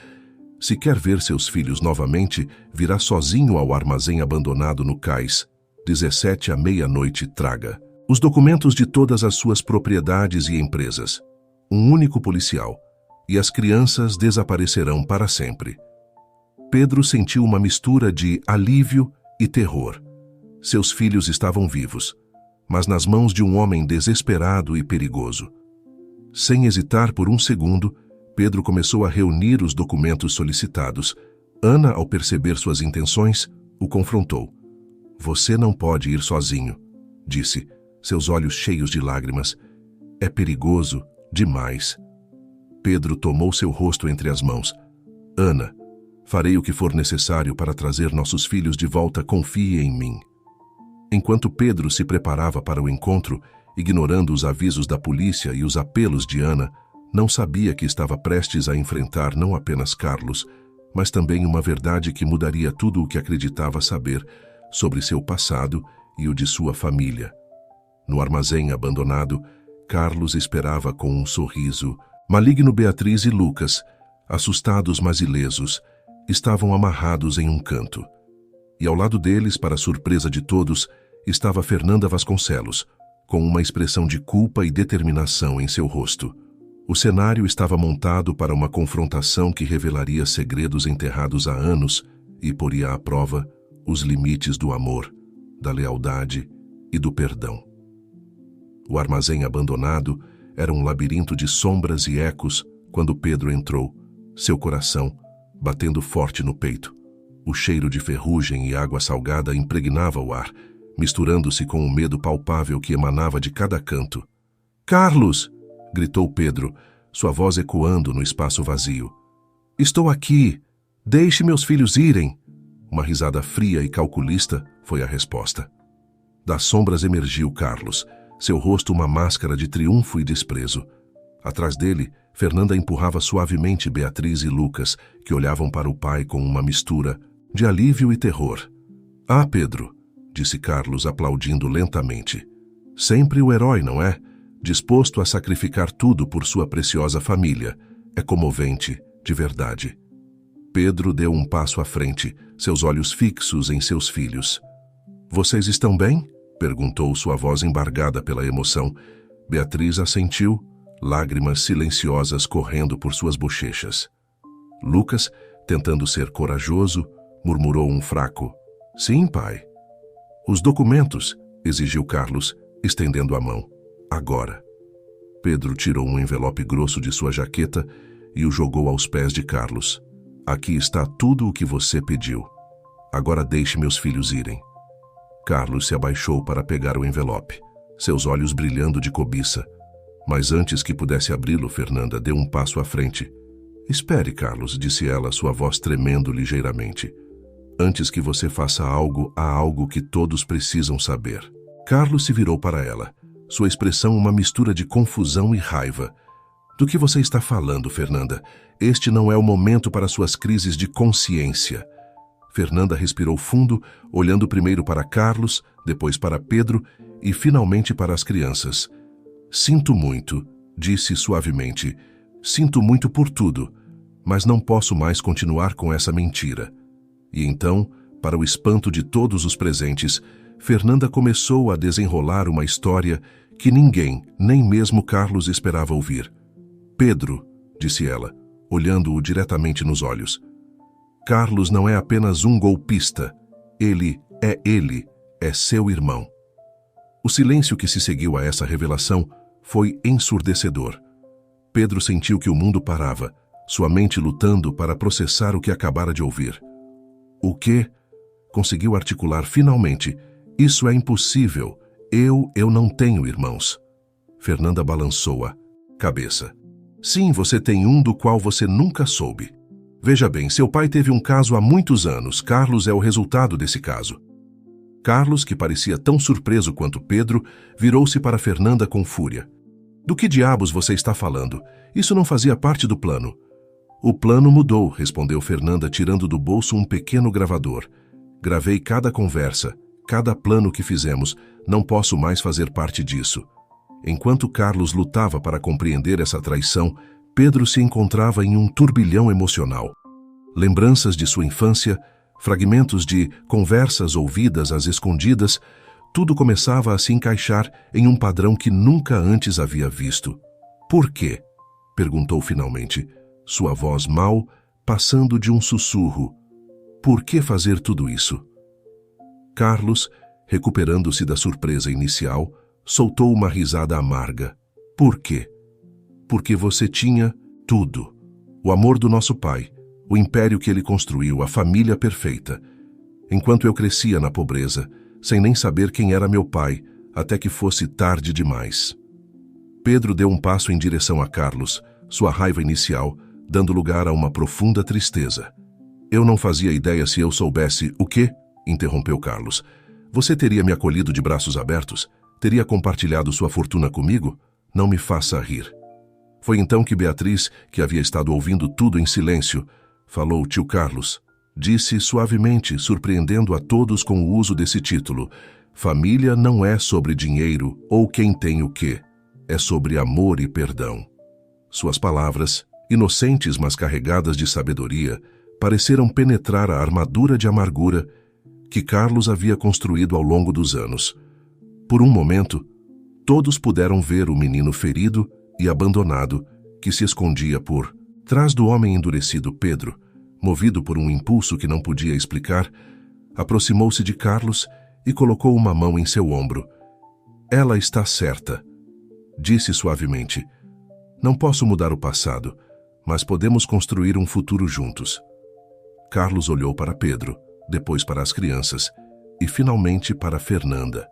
"Se quer ver seus filhos novamente, virá sozinho ao armazém abandonado no cais. 17 à meia-noite, traga os documentos de todas as suas propriedades e empresas. Um único policial, e as crianças desaparecerão para sempre." Pedro sentiu uma mistura de alívio e terror. Seus filhos estavam vivos, mas nas mãos de um homem desesperado e perigoso. Sem hesitar por um segundo, Pedro começou a reunir os documentos solicitados. Ana, ao perceber suas intenções, o confrontou. "Você não pode ir sozinho", disse, seus olhos cheios de lágrimas. "É perigoso demais." Pedro tomou seu rosto entre as mãos. "Ana, farei o que for necessário para trazer nossos filhos de volta, confie em mim." Enquanto Pedro se preparava para o encontro, ignorando os avisos da polícia e os apelos de Ana, não sabia que estava prestes a enfrentar não apenas Carlos, mas também uma verdade que mudaria tudo o que acreditava saber sobre seu passado e o de sua família. No armazém abandonado, Carlos esperava com um sorriso. Maligno, Beatriz e Lucas, assustados mas ilesos, estavam amarrados em um canto. E ao lado deles, para surpresa de todos, estava Fernanda Vasconcelos, com uma expressão de culpa e determinação em seu rosto. O cenário estava montado para uma confrontação que revelaria segredos enterrados há anos e poria à prova os limites do amor, da lealdade e do perdão. O armazém abandonado era um labirinto de sombras e ecos quando Pedro entrou, seu coração batendo forte no peito. O cheiro de ferrugem e água salgada impregnava o ar, misturando-se com o medo palpável que emanava de cada canto. "Carlos!" gritou Pedro, sua voz ecoando no espaço vazio. "Estou aqui! Deixe meus filhos irem!" Uma risada fria e calculista foi a resposta. Das sombras emergiu Carlos, seu rosto uma máscara de triunfo e desprezo. Atrás dele, Fernanda empurrava suavemente Beatriz e Lucas, que olhavam para o pai com uma mistura de alívio e terror. "Ah, Pedro!" disse Carlos, aplaudindo lentamente. "Sempre o herói, não é? Disposto a sacrificar tudo por sua preciosa família. É comovente, de verdade." Pedro deu um passo à frente, seus olhos fixos em seus filhos. Vocês estão bem? Perguntou sua voz embargada pela emoção. Beatriz assentiu, lágrimas silenciosas correndo por suas bochechas. Lucas, tentando ser corajoso, murmurou um fraco: Sim, pai. Os documentos, exigiu Carlos, estendendo a mão. Agora. Pedro tirou um envelope grosso de sua jaqueta e o jogou aos pés de Carlos. Aqui está tudo o que você pediu. Agora deixe meus filhos irem. Carlos se abaixou para pegar o envelope, seus olhos brilhando de cobiça. Mas antes que pudesse abri-lo, Fernanda deu um passo à frente. Espere, Carlos, disse ela, sua voz tremendo ligeiramente. Antes que você faça algo, há algo que todos precisam saber. Carlos se virou para ela, sua expressão uma mistura de confusão e raiva. Do que você está falando, Fernanda? Este não é o momento para suas crises de consciência. Fernanda respirou fundo, olhando primeiro para Carlos, depois para Pedro e finalmente para as crianças. Sinto muito, disse suavemente. Sinto muito por tudo, mas não posso mais continuar com essa mentira. E então, para o espanto de todos os presentes, Fernanda começou a desenrolar uma história que ninguém, nem mesmo Carlos, esperava ouvir. Pedro, disse ela, olhando-o diretamente nos olhos. Carlos não é apenas um golpista. Ele, é seu irmão. O silêncio que se seguiu a essa revelação foi ensurdecedor. Pedro sentiu que o mundo parava, sua mente lutando para processar o que acabara de ouvir. O quê? Conseguiu articular finalmente. Isso é impossível. Eu não tenho irmãos. Fernanda balançou a cabeça. Sim, você tem um do qual você nunca soube. Veja bem, seu pai teve um caso há muitos anos. Carlos é o resultado desse caso. Carlos, que parecia tão surpreso quanto Pedro, virou-se para Fernanda com fúria. Do que diabos você está falando? Isso não fazia parte do plano. O plano mudou, respondeu Fernanda, tirando do bolso um pequeno gravador. Gravei cada conversa, cada plano que fizemos. Não posso mais fazer parte disso. Enquanto Carlos lutava para compreender essa traição, Pedro se encontrava em um turbilhão emocional. Lembranças de sua infância, fragmentos de conversas ouvidas às escondidas, tudo começava a se encaixar em um padrão que nunca antes havia visto. Por quê? Perguntou finalmente, sua voz mal, passando de um sussurro. Por que fazer tudo isso? Carlos, recuperando-se da surpresa inicial, soltou uma risada amarga. Por quê? Porque você tinha tudo. O amor do nosso pai, o império que ele construiu, a família perfeita. Enquanto eu crescia na pobreza, sem nem saber quem era meu pai, até que fosse tarde demais. Pedro deu um passo em direção a Carlos, sua raiva inicial, dando lugar a uma profunda tristeza. Eu não fazia ideia se eu soubesse o quê? Interrompeu Carlos. Você teria me acolhido de braços abertos? Teria compartilhado sua fortuna comigo? Não me faça rir. Foi então que Beatriz, que havia estado ouvindo tudo em silêncio, falou: Tio Carlos. Disse suavemente, surpreendendo a todos com o uso desse título. Família não é sobre dinheiro ou quem tem o quê. É sobre amor e perdão. Suas palavras, inocentes mas carregadas de sabedoria, pareceram penetrar a armadura de amargura que Carlos havia construído ao longo dos anos. Por um momento, todos puderam ver o menino ferido e abandonado que se escondia por trás do homem endurecido. Pedro, movido por um impulso que não podia explicar, aproximou-se de Carlos e colocou uma mão em seu ombro. Ela está certa, disse suavemente. Não posso mudar o passado, mas podemos construir um futuro juntos. Carlos olhou para Pedro, depois para as crianças e finalmente para Fernanda.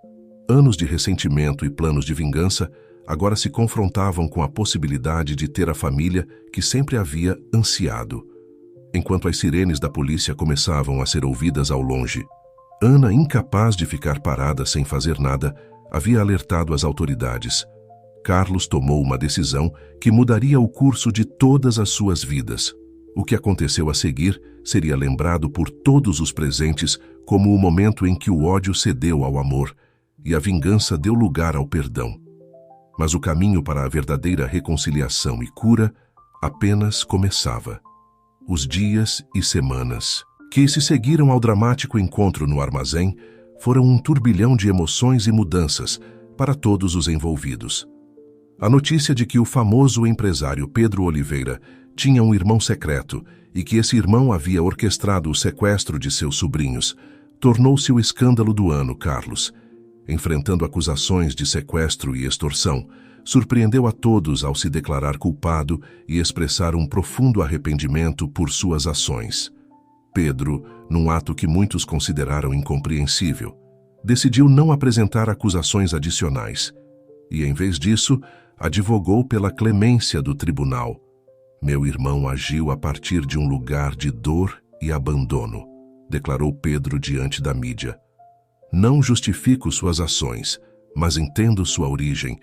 Anos de ressentimento e planos de vingança agora se confrontavam com a possibilidade de ter a família que sempre havia ansiado. Enquanto as sirenes da polícia começavam a ser ouvidas ao longe, Ana, incapaz de ficar parada sem fazer nada, havia alertado as autoridades. Carlos tomou uma decisão que mudaria o curso de todas as suas vidas. O que aconteceu a seguir seria lembrado por todos os presentes como o momento em que o ódio cedeu ao amor e a vingança deu lugar ao perdão. Mas o caminho para a verdadeira reconciliação e cura apenas começava. os dias e semanas que se seguiram ao dramático encontro no armazém foram um turbilhão de emoções e mudanças para todos os envolvidos. A notícia de que o famoso empresário Pedro Oliveira tinha um irmão secreto e que esse irmão havia orquestrado o sequestro de seus sobrinhos tornou-se o escândalo do ano. Carlos, enfrentando acusações de sequestro e extorsão, surpreendeu a todos ao se declarar culpado e expressar um profundo arrependimento por suas ações. Pedro, num ato que muitos consideraram incompreensível, decidiu não apresentar acusações adicionais e, em vez disso, advogou pela clemência do tribunal. Meu irmão agiu a partir de um lugar de dor e abandono, declarou Pedro diante da mídia. Não justifico suas ações, mas entendo sua origem.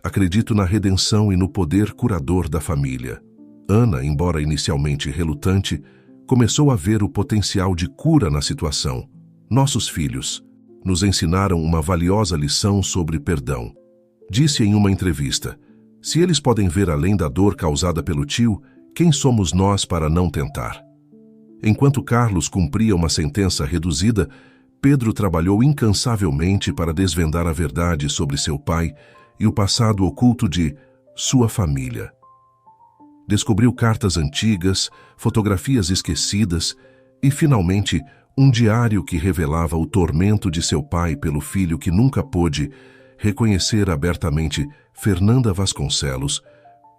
Acredito na redenção e no poder curador da família. Ana, embora inicialmente relutante, começou a ver o potencial de cura na situação. Nossos filhos nos ensinaram uma valiosa lição sobre perdão. Disse em uma entrevista: se eles podem ver além da dor causada pelo tio, quem somos nós para não tentar? Enquanto Carlos cumpria uma sentença reduzida, Pedro trabalhou incansavelmente para desvendar a verdade sobre seu pai e o passado oculto de sua família. Descobriu cartas antigas, fotografias esquecidas e, finalmente, um diário que revelava o tormento de seu pai pelo filho que nunca pôde reconhecer abertamente Fernanda Vasconcelos,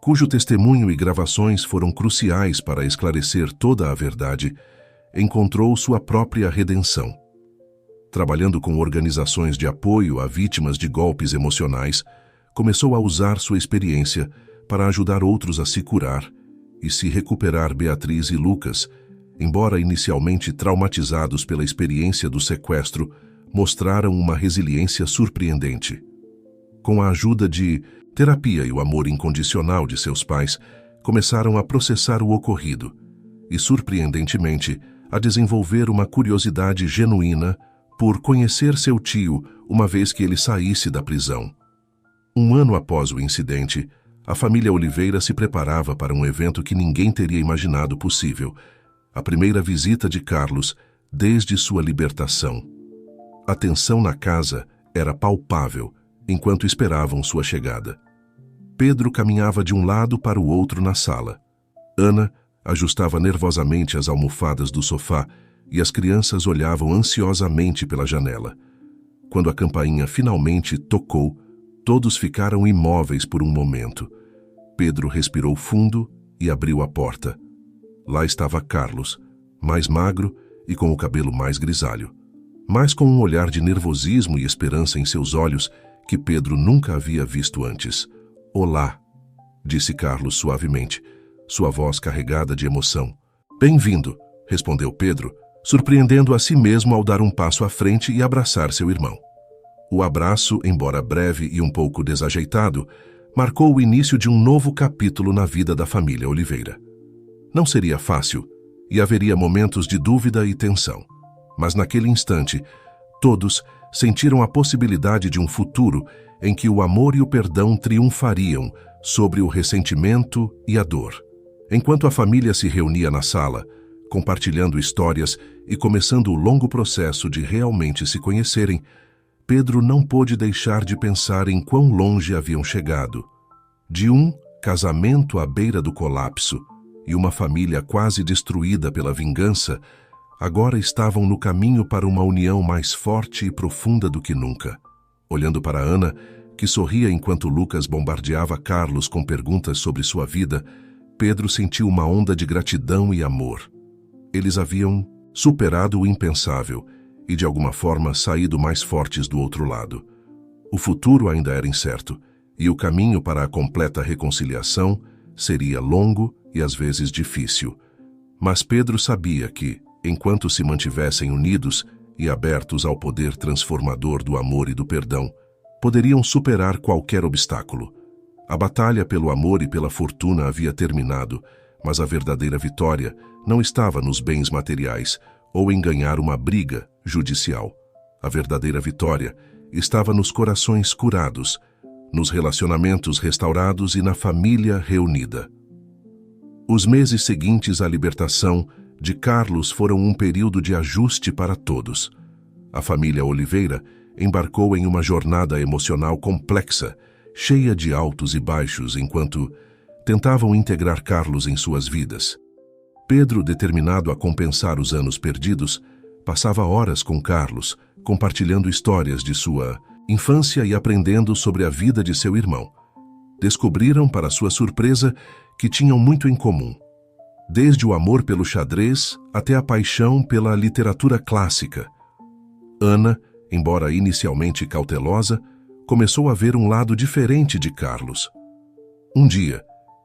cujo testemunho e gravações foram cruciais para esclarecer toda a verdade. Encontrou sua própria redenção. Trabalhando com organizações de apoio a vítimas de golpes emocionais, começou a usar sua experiência para ajudar outros a se curar e se recuperar. Beatriz e Lucas, embora inicialmente traumatizados pela experiência do sequestro, mostraram uma resiliência surpreendente. Com a ajuda de terapia e o amor incondicional de seus pais, começaram a processar o ocorrido e, surpreendentemente, a desenvolver uma curiosidade genuína por conhecer seu tio uma vez que ele saísse da prisão. Um ano após o incidente, a família Oliveira se preparava para um evento que ninguém teria imaginado possível: a primeira visita de Carlos desde sua libertação. A tensão na casa era palpável enquanto esperavam sua chegada. Pedro caminhava de um lado para o outro na sala. Ana ajustava nervosamente as almofadas do sofá e as crianças olhavam ansiosamente pela janela. Quando a campainha finalmente tocou, todos ficaram imóveis por um momento. Pedro respirou fundo e abriu a porta. Lá estava Carlos, mais magro e com o cabelo mais grisalho, mas com um olhar de nervosismo e esperança em seus olhos que Pedro nunca havia visto antes. "Olá", disse Carlos suavemente, sua voz carregada de emoção. "Bem-vindo", respondeu Pedro, surpreendendo a si mesmo ao dar um passo à frente e abraçar seu irmão. O abraço, embora breve e um pouco desajeitado, marcou o início de um novo capítulo na vida da família Oliveira. Não seria fácil e haveria momentos de dúvida e tensão, mas naquele instante, todos sentiram a possibilidade de um futuro em que o amor e o perdão triunfariam sobre o ressentimento e a dor. Enquanto a família se reunia na sala, compartilhando histórias e começando o longo processo de realmente se conhecerem, Pedro não pôde deixar de pensar em quão longe haviam chegado. De um casamento à beira do colapso e uma família quase destruída pela vingança, agora estavam no caminho para uma união mais forte e profunda do que nunca. Olhando para Ana, que sorria enquanto Lucas bombardeava Carlos com perguntas sobre sua vida, Pedro sentiu uma onda de gratidão e amor. Eles haviam superado o impensável e, de alguma forma, saído mais fortes do outro lado. O futuro ainda era incerto, e o caminho para a completa reconciliação seria longo e às vezes difícil. Mas Pedro sabia que, enquanto se mantivessem unidos e abertos ao poder transformador do amor e do perdão, poderiam superar qualquer obstáculo. A batalha pelo amor e pela fortuna havia terminado, mas a verdadeira vitória não estava nos bens materiais ou em ganhar uma briga judicial. A verdadeira vitória estava nos corações curados, nos relacionamentos restaurados e na família reunida. Os meses seguintes à libertação de Carlos foram um período de ajuste para todos. A família Oliveira embarcou em uma jornada emocional complexa, cheia de altos e baixos, enquanto tentavam integrar Carlos em suas vidas. Pedro, determinado a compensar os anos perdidos, passava horas com Carlos, compartilhando histórias de sua infância e aprendendo sobre a vida de seu irmão. Descobriram, para sua surpresa, que tinham muito em comum. Desde o amor pelo xadrez até a paixão pela literatura clássica. Ana, embora inicialmente cautelosa, começou a ver um lado diferente de Carlos. Um dia,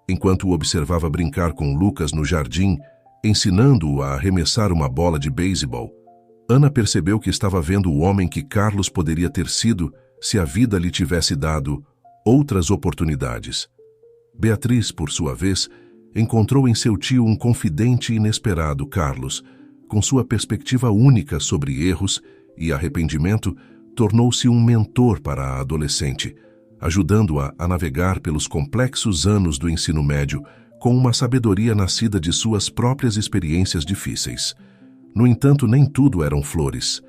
enquanto o observava brincar com Lucas no jardim, ensinando-o a arremessar uma bola de beisebol, Ana percebeu que estava vendo o homem que Carlos poderia ter sido se a vida lhe tivesse dado outras oportunidades. Beatriz, por sua vez, encontrou em seu tio um confidente inesperado, Carlos. Com sua perspectiva única sobre erros e arrependimento, tornou-se um mentor para a adolescente, ajudando-a a navegar pelos complexos anos do ensino médio com uma sabedoria nascida de suas próprias experiências difíceis. No entanto, nem tudo eram flores.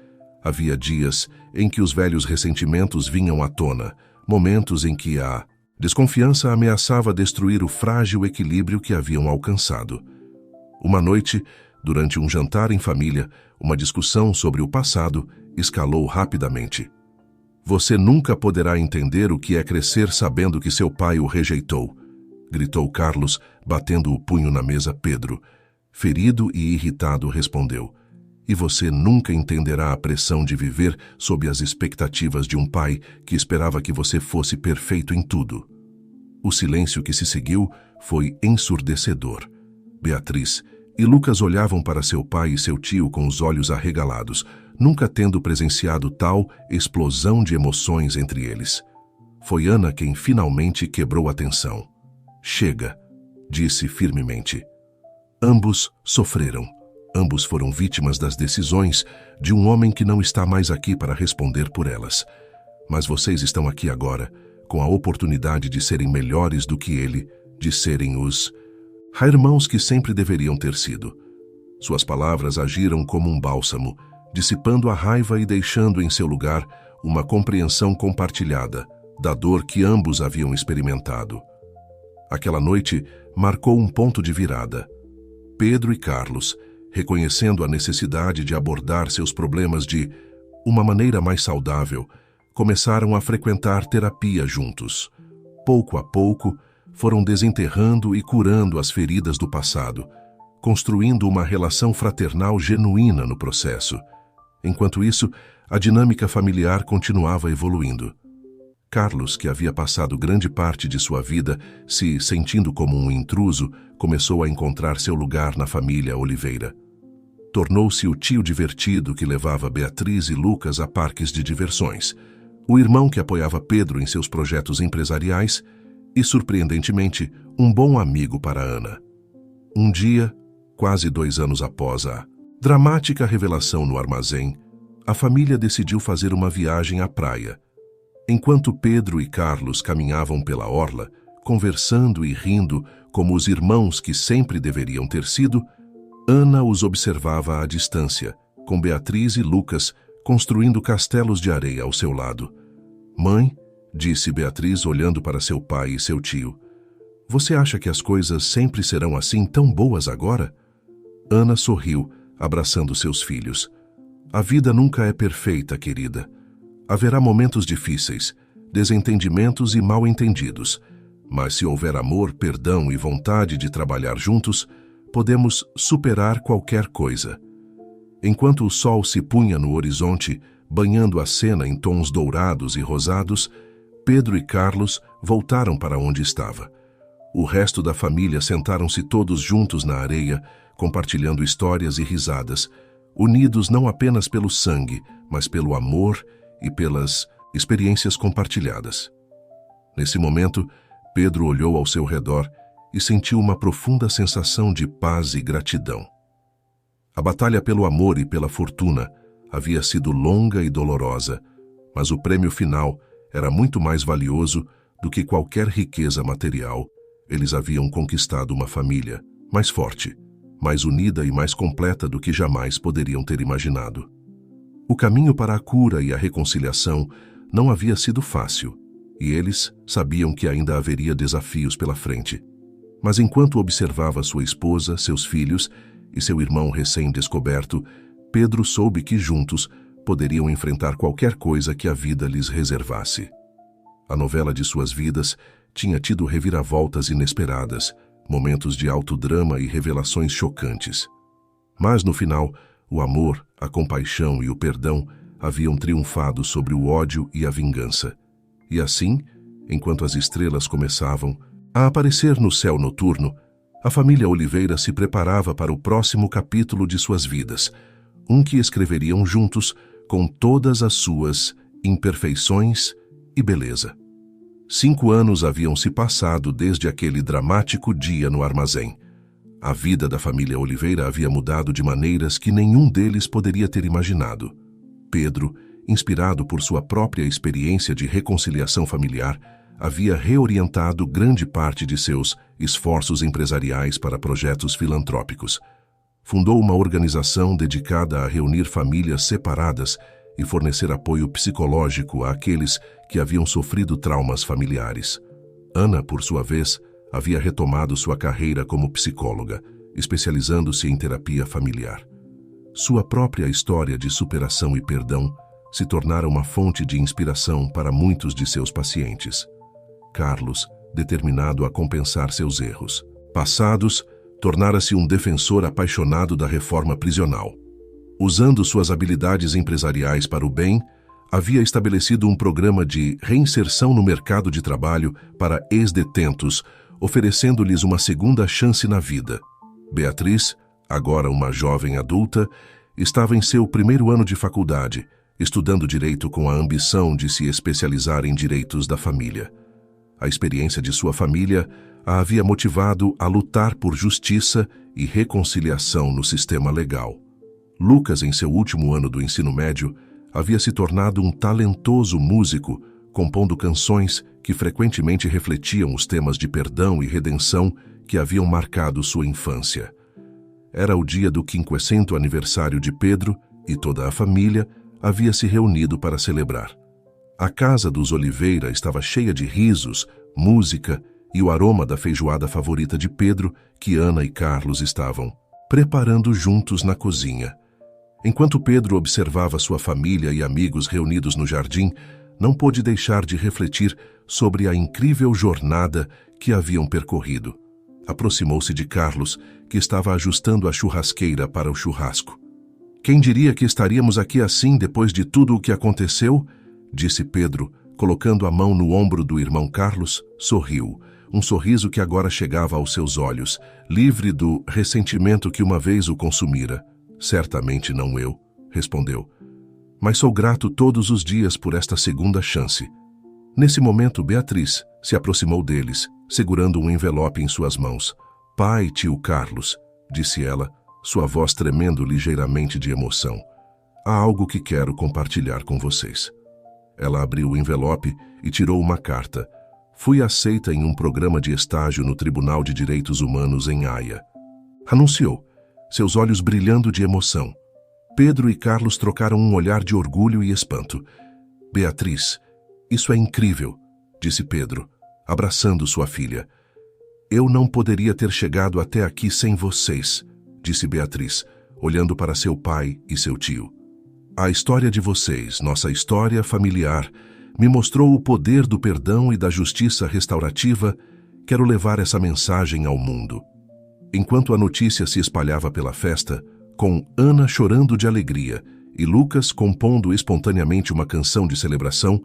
Havia dias em que os velhos ressentimentos vinham à tona, momentos em que a desconfiança ameaçava destruir o frágil equilíbrio que haviam alcançado. Uma noite, durante um jantar em família, uma discussão sobre o passado escalou rapidamente. "Você nunca poderá entender o que é crescer sabendo que seu pai o rejeitou", gritou Carlos, batendo o punho na mesa. Pedro, ferido e irritado, respondeu: "E você nunca entenderá a pressão de viver sob as expectativas de um pai que esperava que você fosse perfeito em tudo." O silêncio que se seguiu foi ensurdecedor. Beatriz e Lucas olhavam para seu pai e seu tio com os olhos arregalados, nunca tendo presenciado tal explosão de emoções entre eles. Foi Ana quem finalmente quebrou a tensão. "Chega", disse firmemente. Ambos sofreram. Ambos foram vítimas das decisões de um homem que não está mais aqui para responder por elas. Mas vocês estão aqui agora, com a oportunidade de serem melhores do que ele, de serem os irmãos que sempre deveriam ter sido. Suas palavras agiram como um bálsamo, dissipando a raiva e deixando em seu lugar uma compreensão compartilhada da dor que ambos haviam experimentado. Aquela noite marcou um ponto de virada. Pedro e Carlos, reconhecendo a necessidade de abordar seus problemas de uma maneira mais saudável, começaram a frequentar terapia juntos. Pouco a pouco, foram desenterrando e curando as feridas do passado, construindo uma relação fraternal genuína no processo. Enquanto isso, a dinâmica familiar continuava evoluindo. Carlos, que havia passado grande parte de sua vida se sentindo como um intruso, começou a encontrar seu lugar na família Oliveira. Tornou-se o tio divertido que levava Beatriz e Lucas a parques de diversões, o irmão que apoiava Pedro em seus projetos empresariais e, surpreendentemente, um bom amigo para Ana. Um dia, quase 2 anos após a dramática revelação no armazém, a família decidiu fazer uma viagem à praia. Enquanto Pedro e Carlos caminhavam pela orla, conversando e rindo como os irmãos que sempre deveriam ter sido, Ana os observava à distância, com Beatriz e Lucas construindo castelos de areia ao seu lado. "Mãe", disse Beatriz olhando para seu pai e seu tio, "você acha que as coisas sempre serão assim tão boas agora?" Ana sorriu, abraçando seus filhos. "A vida nunca é perfeita, querida. Haverá momentos difíceis, desentendimentos e mal-entendidos, mas se houver amor, perdão e vontade de trabalhar juntos, podemos superar qualquer coisa." Enquanto o sol se punha no horizonte, banhando a cena em tons dourados e rosados, Pedro e Carlos voltaram para onde estava. O resto da família sentaram-se todos juntos na areia, compartilhando histórias e risadas, unidos não apenas pelo sangue, mas pelo amor e pelas experiências compartilhadas. Nesse momento, Pedro olhou ao seu redor e sentiu uma profunda sensação de paz e gratidão. A batalha pelo amor e pela fortuna havia sido longa e dolorosa, mas o prêmio final era muito mais valioso do que qualquer riqueza material. Eles haviam conquistado uma família, mais forte, mais unida e mais completa do que jamais poderiam ter imaginado. O caminho para a cura e a reconciliação não havia sido fácil, e eles sabiam que ainda haveria desafios pela frente. Mas enquanto observava sua esposa, seus filhos e seu irmão recém-descoberto, Pedro soube que juntos poderiam enfrentar qualquer coisa que a vida lhes reservasse. A novela de suas vidas tinha tido reviravoltas inesperadas, momentos de alto drama e revelações chocantes. Mas no final, o amor, a compaixão e o perdão haviam triunfado sobre o ódio e a vingança. E assim, enquanto as estrelas começavam a aparecer no céu noturno, a família Oliveira se preparava para o próximo capítulo de suas vidas, um que escreveriam juntos com todas as suas imperfeições e beleza. 5 anos haviam se passado desde aquele dramático dia no armazém. A vida da família Oliveira havia mudado de maneiras que nenhum deles poderia ter imaginado. Pedro, inspirado por sua própria experiência de reconciliação familiar, havia reorientado grande parte de seus esforços empresariais para projetos filantrópicos. Fundou uma organização dedicada a reunir famílias separadas e fornecer apoio psicológico àqueles que haviam sofrido traumas familiares. Ana, por sua vez, havia retomado sua carreira como psicóloga, especializando-se em terapia familiar. Sua própria história de superação e perdão se tornara uma fonte de inspiração para muitos de seus pacientes. Carlos, determinado a compensar seus erros passados, tornara-se um defensor apaixonado da reforma prisional. Usando suas habilidades empresariais para o bem, havia estabelecido um programa de reinserção no mercado de trabalho para ex-detentos, oferecendo-lhes uma segunda chance na vida. Beatriz, agora uma jovem adulta, estava em seu primeiro ano de faculdade, estudando direito com a ambição de se especializar em direitos da família. A experiência de sua família a havia motivado a lutar por justiça e reconciliação no sistema legal. Lucas, em seu último ano do ensino médio, havia se tornado um talentoso músico, compondo canções que frequentemente refletiam os temas de perdão e redenção que haviam marcado sua infância. Era o dia do 50º aniversário de Pedro e toda a família havia se reunido para celebrar. A casa dos Oliveira estava cheia de risos, música e o aroma da feijoada favorita de Pedro que Ana e Carlos estavam preparando juntos na cozinha. Enquanto Pedro observava sua família e amigos reunidos no jardim, não pôde deixar de refletir sobre a incrível jornada que haviam percorrido. Aproximou-se de Carlos, que estava ajustando a churrasqueira para o churrasco. "Quem diria que estaríamos aqui assim depois de tudo o que aconteceu?" disse Pedro, colocando a mão no ombro do irmão Carlos. Sorriu, um sorriso que agora chegava aos seus olhos, livre do ressentimento que uma vez o consumira. "Certamente não eu", respondeu. "Mas sou grato todos os dias por esta segunda chance." Nesse momento, Beatriz se aproximou deles, segurando um envelope em suas mãos. "Pai, tio Carlos", disse ela, sua voz tremendo ligeiramente de emoção. "Há algo que quero compartilhar com vocês." Ela abriu o envelope e tirou uma carta. "Fui aceita em um programa de estágio no Tribunal de Direitos Humanos em Haia", anunciou, seus olhos brilhando de emoção. Pedro e Carlos trocaram um olhar de orgulho e espanto. "Beatriz, isso é incrível", disse Pedro, abraçando sua filha. "Eu não poderia ter chegado até aqui sem vocês", disse Beatriz, olhando para seu pai e seu tio. "A história de vocês, nossa história familiar, me mostrou o poder do perdão e da justiça restaurativa. Quero levar essa mensagem ao mundo." Enquanto a notícia se espalhava pela festa, com Ana chorando de alegria e Lucas compondo espontaneamente uma canção de celebração,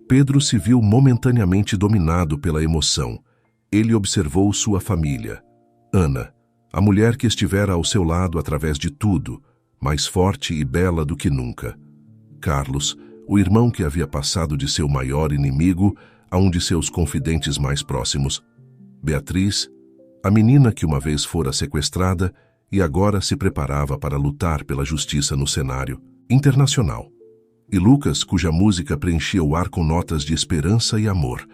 Pedro se viu momentaneamente dominado pela emoção. Ele observou sua família. Ana, a mulher que estivera ao seu lado através de tudo, mais forte e bela do que nunca. Carlos, o irmão que havia passado de seu maior inimigo a um de seus confidentes mais próximos. Beatriz, a menina que uma vez fora sequestrada e agora se preparava para lutar pela justiça no cenário internacional. E Lucas, cuja música preenchia o ar com notas de esperança e amor.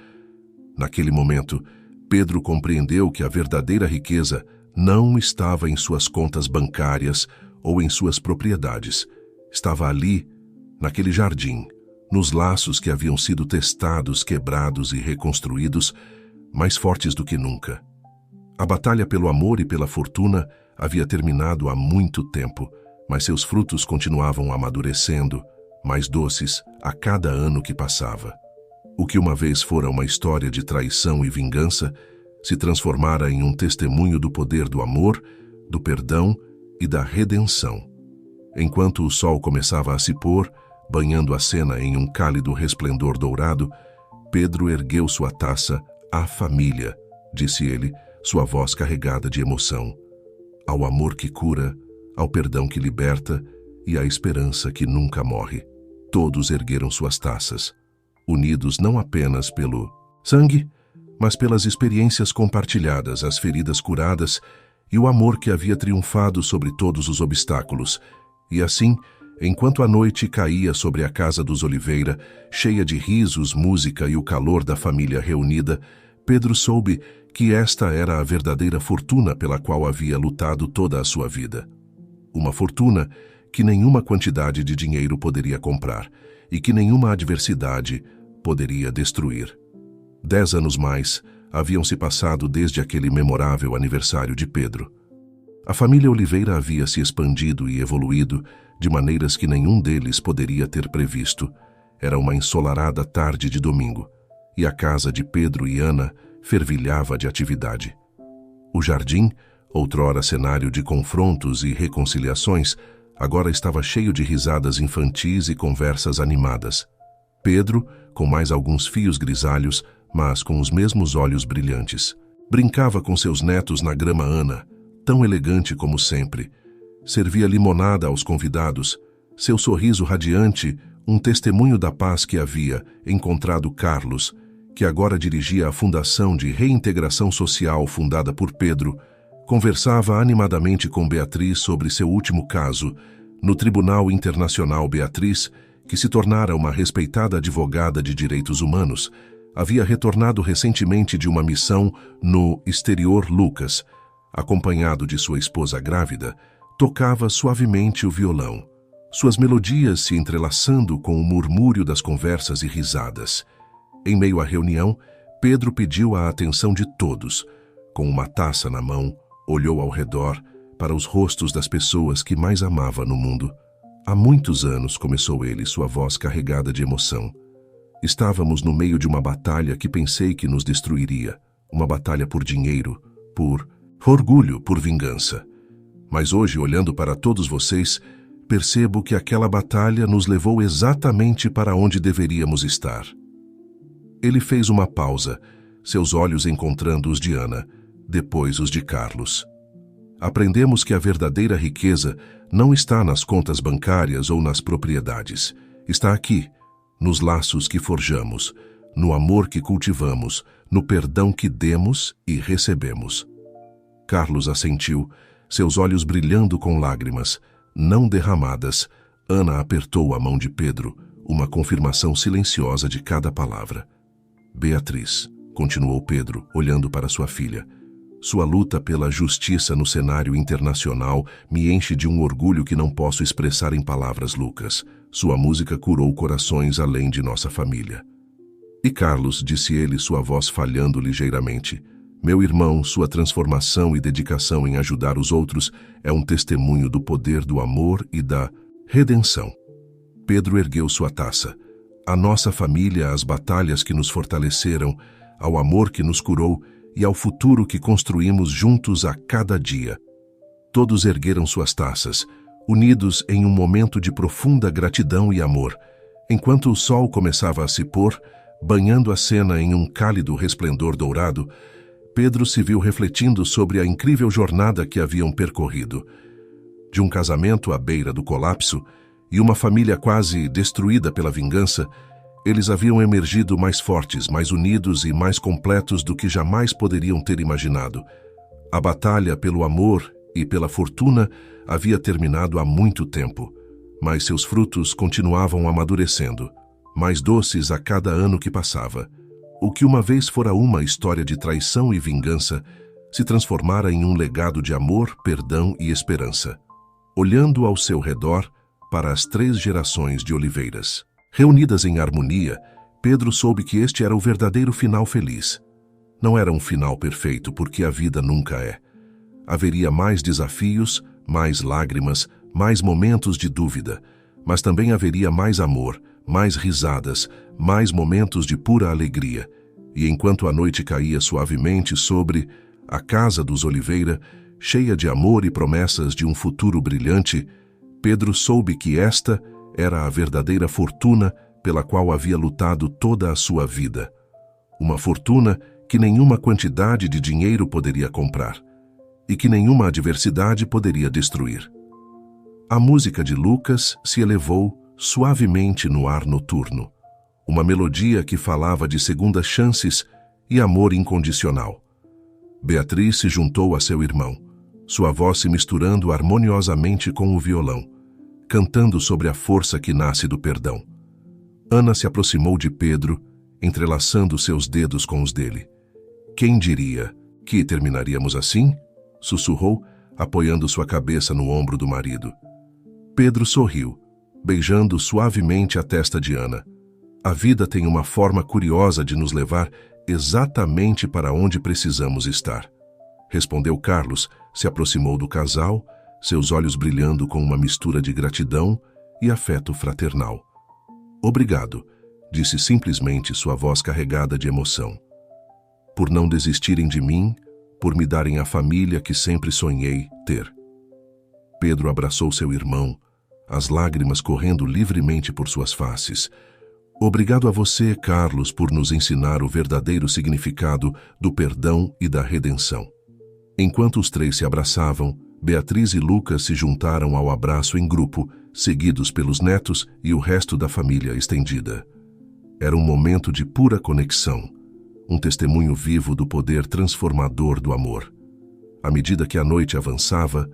Naquele momento, Pedro compreendeu que a verdadeira riqueza não estava em suas contas bancárias ou em suas propriedades. Estava ali, naquele jardim, nos laços que haviam sido testados, quebrados e reconstruídos, mais fortes do que nunca. A batalha pelo amor e pela fortuna havia terminado há muito tempo, mas seus frutos continuavam amadurecendo, mais doces a cada ano que passava. O que uma vez fora uma história de traição e vingança se transformara em um testemunho do poder do amor, do perdão e da redenção. Enquanto o sol começava a se pôr, banhando a cena em um cálido resplendor dourado, Pedro ergueu sua taça à família, disse ele, sua voz carregada de emoção. Ao amor que cura, ao perdão que liberta e à esperança que nunca morre. Todos ergueram suas taças, unidos não apenas pelo sangue, mas pelas experiências compartilhadas, as feridas curadas e o amor que havia triunfado sobre todos os obstáculos. E assim, enquanto a noite caía sobre a casa dos Oliveira, cheia de risos, música e o calor da família reunida, Pedro soube que esta era a verdadeira fortuna pela qual havia lutado toda a sua vida. Uma fortuna que nenhuma quantidade de dinheiro poderia comprar e que nenhuma adversidade poderia destruir. 10 anos mais haviam se passado desde aquele memorável aniversário de Pedro. A família Oliveira havia se expandido e evoluído de maneiras que nenhum deles poderia ter previsto. Era uma ensolarada tarde de domingo, e a casa de Pedro e Ana fervilhava de atividade. O jardim, outrora cenário de confrontos e reconciliações, agora estava cheio de risadas infantis e conversas animadas. Pedro, com mais alguns fios grisalhos, mas com os mesmos olhos brilhantes, brincava com seus netos na grama. Ana, tão elegante como sempre, servia limonada aos convidados, seu sorriso radiante, um testemunho da paz que havia encontrado Carlos, que agora dirigia a Fundação de Reintegração Social fundada por Pedro, conversava animadamente com Beatriz sobre seu último caso, no Tribunal Internacional. Beatriz, que se tornara uma respeitada advogada de direitos humanos, havia retornado recentemente de uma missão no exterior. Lucas, acompanhado de sua esposa grávida, tocava suavemente o violão, suas melodias se entrelaçando com o murmúrio das conversas e risadas. Em meio à reunião, Pedro pediu a atenção de todos. Com uma taça na mão, olhou ao redor para os rostos das pessoas que mais amava no mundo. Há muitos anos, começou ele, sua voz carregada de emoção. Estávamos no meio de uma batalha que pensei que nos destruiria. Uma batalha por dinheiro, por orgulho, por vingança. Mas hoje, olhando para todos vocês, percebo que aquela batalha nos levou exatamente para onde deveríamos estar. Ele fez uma pausa, seus olhos encontrando os de Ana, depois os de Carlos. Aprendemos que a verdadeira riqueza não está nas contas bancárias ou nas propriedades. Está aqui, nos laços que forjamos, no amor que cultivamos, no perdão que demos e recebemos. Carlos assentiu, seus olhos brilhando com lágrimas, não derramadas. Ana apertou a mão de Pedro, uma confirmação silenciosa de cada palavra. Beatriz, continuou Pedro, olhando para sua filha, sua luta pela justiça no cenário internacional me enche de um orgulho que não posso expressar em palavras. Lucas, sua música curou corações além de nossa família. E Carlos, disse ele, sua voz falhando ligeiramente, meu irmão, sua transformação e dedicação em ajudar os outros é um testemunho do poder do amor e da redenção. Pedro ergueu sua taça. A nossa família, às batalhas que nos fortaleceram, ao amor que nos curou e ao futuro que construímos juntos a cada dia. Todos ergueram suas taças, unidos em um momento de profunda gratidão e amor. Enquanto o sol começava a se pôr, banhando a cena em um cálido resplendor dourado, Pedro se viu refletindo sobre a incrível jornada que haviam percorrido. De um casamento à beira do colapso e uma família quase destruída pela vingança, eles haviam emergido mais fortes, mais unidos e mais completos do que jamais poderiam ter imaginado. A batalha pelo amor e pela fortuna havia terminado há muito tempo, mas seus frutos continuavam amadurecendo, mais doces a cada ano que passava. O que uma vez fora uma história de traição e vingança, se transformara em um legado de amor, perdão e esperança. Olhando ao seu redor para as 3 gerações de oliveiras, reunidas em harmonia, Pedro soube que este era o verdadeiro final feliz. Não era um final perfeito, porque a vida nunca é. Haveria mais desafios, mais lágrimas, mais momentos de dúvida, mas também haveria mais amor, mais risadas, mais momentos de pura alegria. E enquanto a noite caía suavemente sobre a casa dos Oliveira, cheia de amor e promessas de um futuro brilhante, Pedro soube que esta era a verdadeira fortuna pela qual havia lutado toda a sua vida. Uma fortuna que nenhuma quantidade de dinheiro poderia comprar e que nenhuma adversidade poderia destruir. A música de Lucas se elevou suavemente no ar noturno, uma melodia que falava de segundas chances e amor incondicional. Beatriz se juntou a seu irmão, sua voz se misturando harmoniosamente com o violão, cantando sobre a força que nasce do perdão. Ana se aproximou de Pedro, entrelaçando seus dedos com os dele. Quem diria que terminaríamos assim? Sussurrou, apoiando sua cabeça no ombro do marido. Pedro sorriu, beijando suavemente a testa de Ana. A vida tem uma forma curiosa de nos levar exatamente para onde precisamos estar, respondeu Carlos, se aproximou do casal, seus olhos brilhando com uma mistura de gratidão e afeto fraternal. Obrigado, disse simplesmente, sua voz carregada de emoção. Por não desistirem de mim, por me darem a família que sempre sonhei ter. Pedro abraçou seu irmão, as lágrimas correndo livremente por suas faces. Obrigado a você, Carlos, por nos ensinar o verdadeiro significado do perdão e da redenção. Enquanto os 3 se abraçavam, Beatriz e Lucas se juntaram ao abraço em grupo, seguidos pelos netos e o resto da família estendida. Era um momento de pura conexão, um testemunho vivo do poder transformador do amor. À medida que a noite avançava,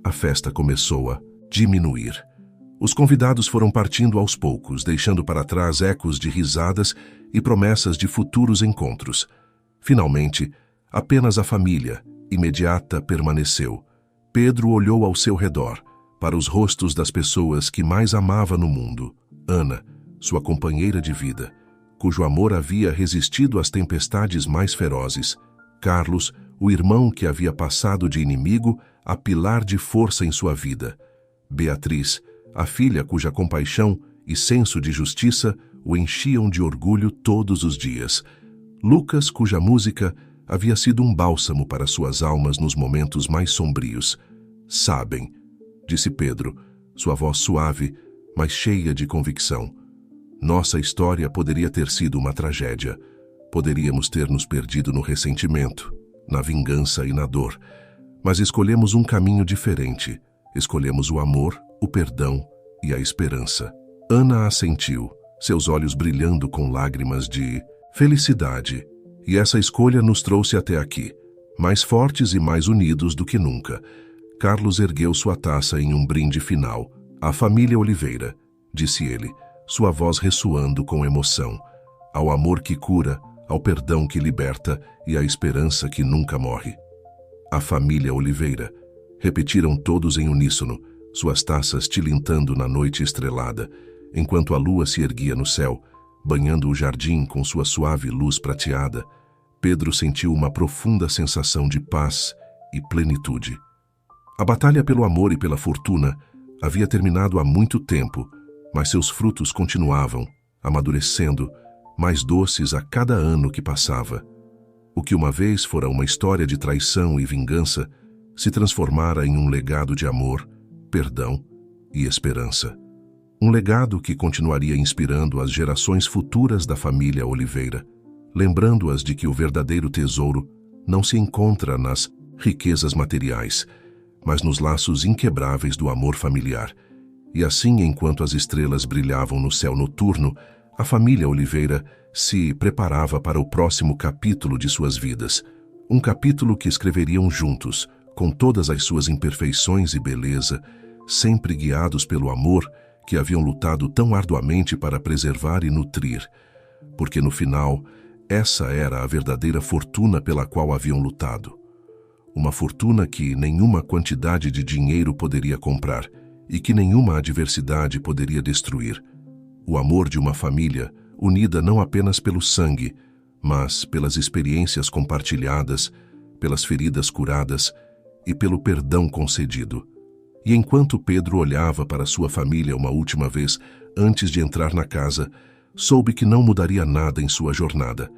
a festa começou a diminuir. Os convidados foram partindo aos poucos, deixando para trás ecos de risadas e promessas de futuros encontros. Finalmente, apenas a família imediata permaneceu. Pedro olhou ao seu redor, para os rostos das pessoas que mais amava no mundo. Ana, sua companheira de vida, cujo amor havia resistido às tempestades mais ferozes. Carlos, o irmão que havia passado de inimigo a pilar de força em sua vida. Beatriz, a filha cuja compaixão e senso de justiça o enchiam de orgulho todos os dias. Lucas, cuja música havia sido um bálsamo para suas almas nos momentos mais sombrios. Sabem, disse Pedro, sua voz suave, mas cheia de convicção. Nossa história poderia ter sido uma tragédia. Poderíamos ter nos perdido no ressentimento, na vingança e na dor. Mas escolhemos um caminho diferente. Escolhemos o amor, o perdão e a esperança. Ana assentiu, seus olhos brilhando com lágrimas de felicidade. E essa escolha nos trouxe até aqui, mais fortes e mais unidos do que nunca. Carlos ergueu sua taça em um brinde final. A família Oliveira, disse ele, sua voz ressoando com emoção. Ao amor que cura, ao perdão que liberta e à esperança que nunca morre. A família Oliveira, repetiram todos em uníssono, suas taças tilintando na noite estrelada, enquanto a lua se erguia no céu, banhando o jardim com sua suave luz prateada. Pedro sentiu uma profunda sensação de paz e plenitude. A batalha pelo amor e pela fortuna havia terminado há muito tempo, mas seus frutos continuavam, amadurecendo, mais doces a cada ano que passava. O que uma vez fora uma história de traição e vingança se transformara em um legado de amor, perdão e esperança. Um legado que continuaria inspirando as gerações futuras da família Oliveira, lembrando-as de que o verdadeiro tesouro não se encontra nas riquezas materiais, mas nos laços inquebráveis do amor familiar. E assim, enquanto as estrelas brilhavam no céu noturno, a família Oliveira se preparava para o próximo capítulo de suas vidas. Um capítulo que escreveriam juntos, com todas as suas imperfeições e beleza, sempre guiados pelo amor que haviam lutado tão arduamente para preservar e nutrir. Porque no final, essa era a verdadeira fortuna pela qual haviam lutado. uma fortuna que nenhuma quantidade de dinheiro poderia comprar e que nenhuma adversidade poderia destruir. O amor de uma família, unida não apenas pelo sangue, mas pelas experiências compartilhadas, pelas feridas curadas e pelo perdão concedido. E enquanto Pedro olhava para sua família uma última vez antes de entrar na casa, soube que não mudaria nada em sua jornada.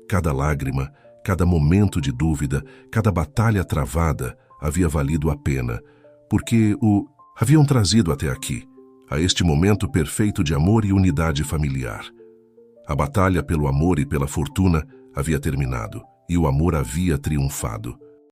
Cada lágrima, cada momento de dúvida, cada batalha travada havia valido a pena, porque o haviam trazido até aqui, a este momento perfeito de amor e unidade familiar. A batalha pelo amor e pela fortuna havia terminado, e o amor havia triunfado.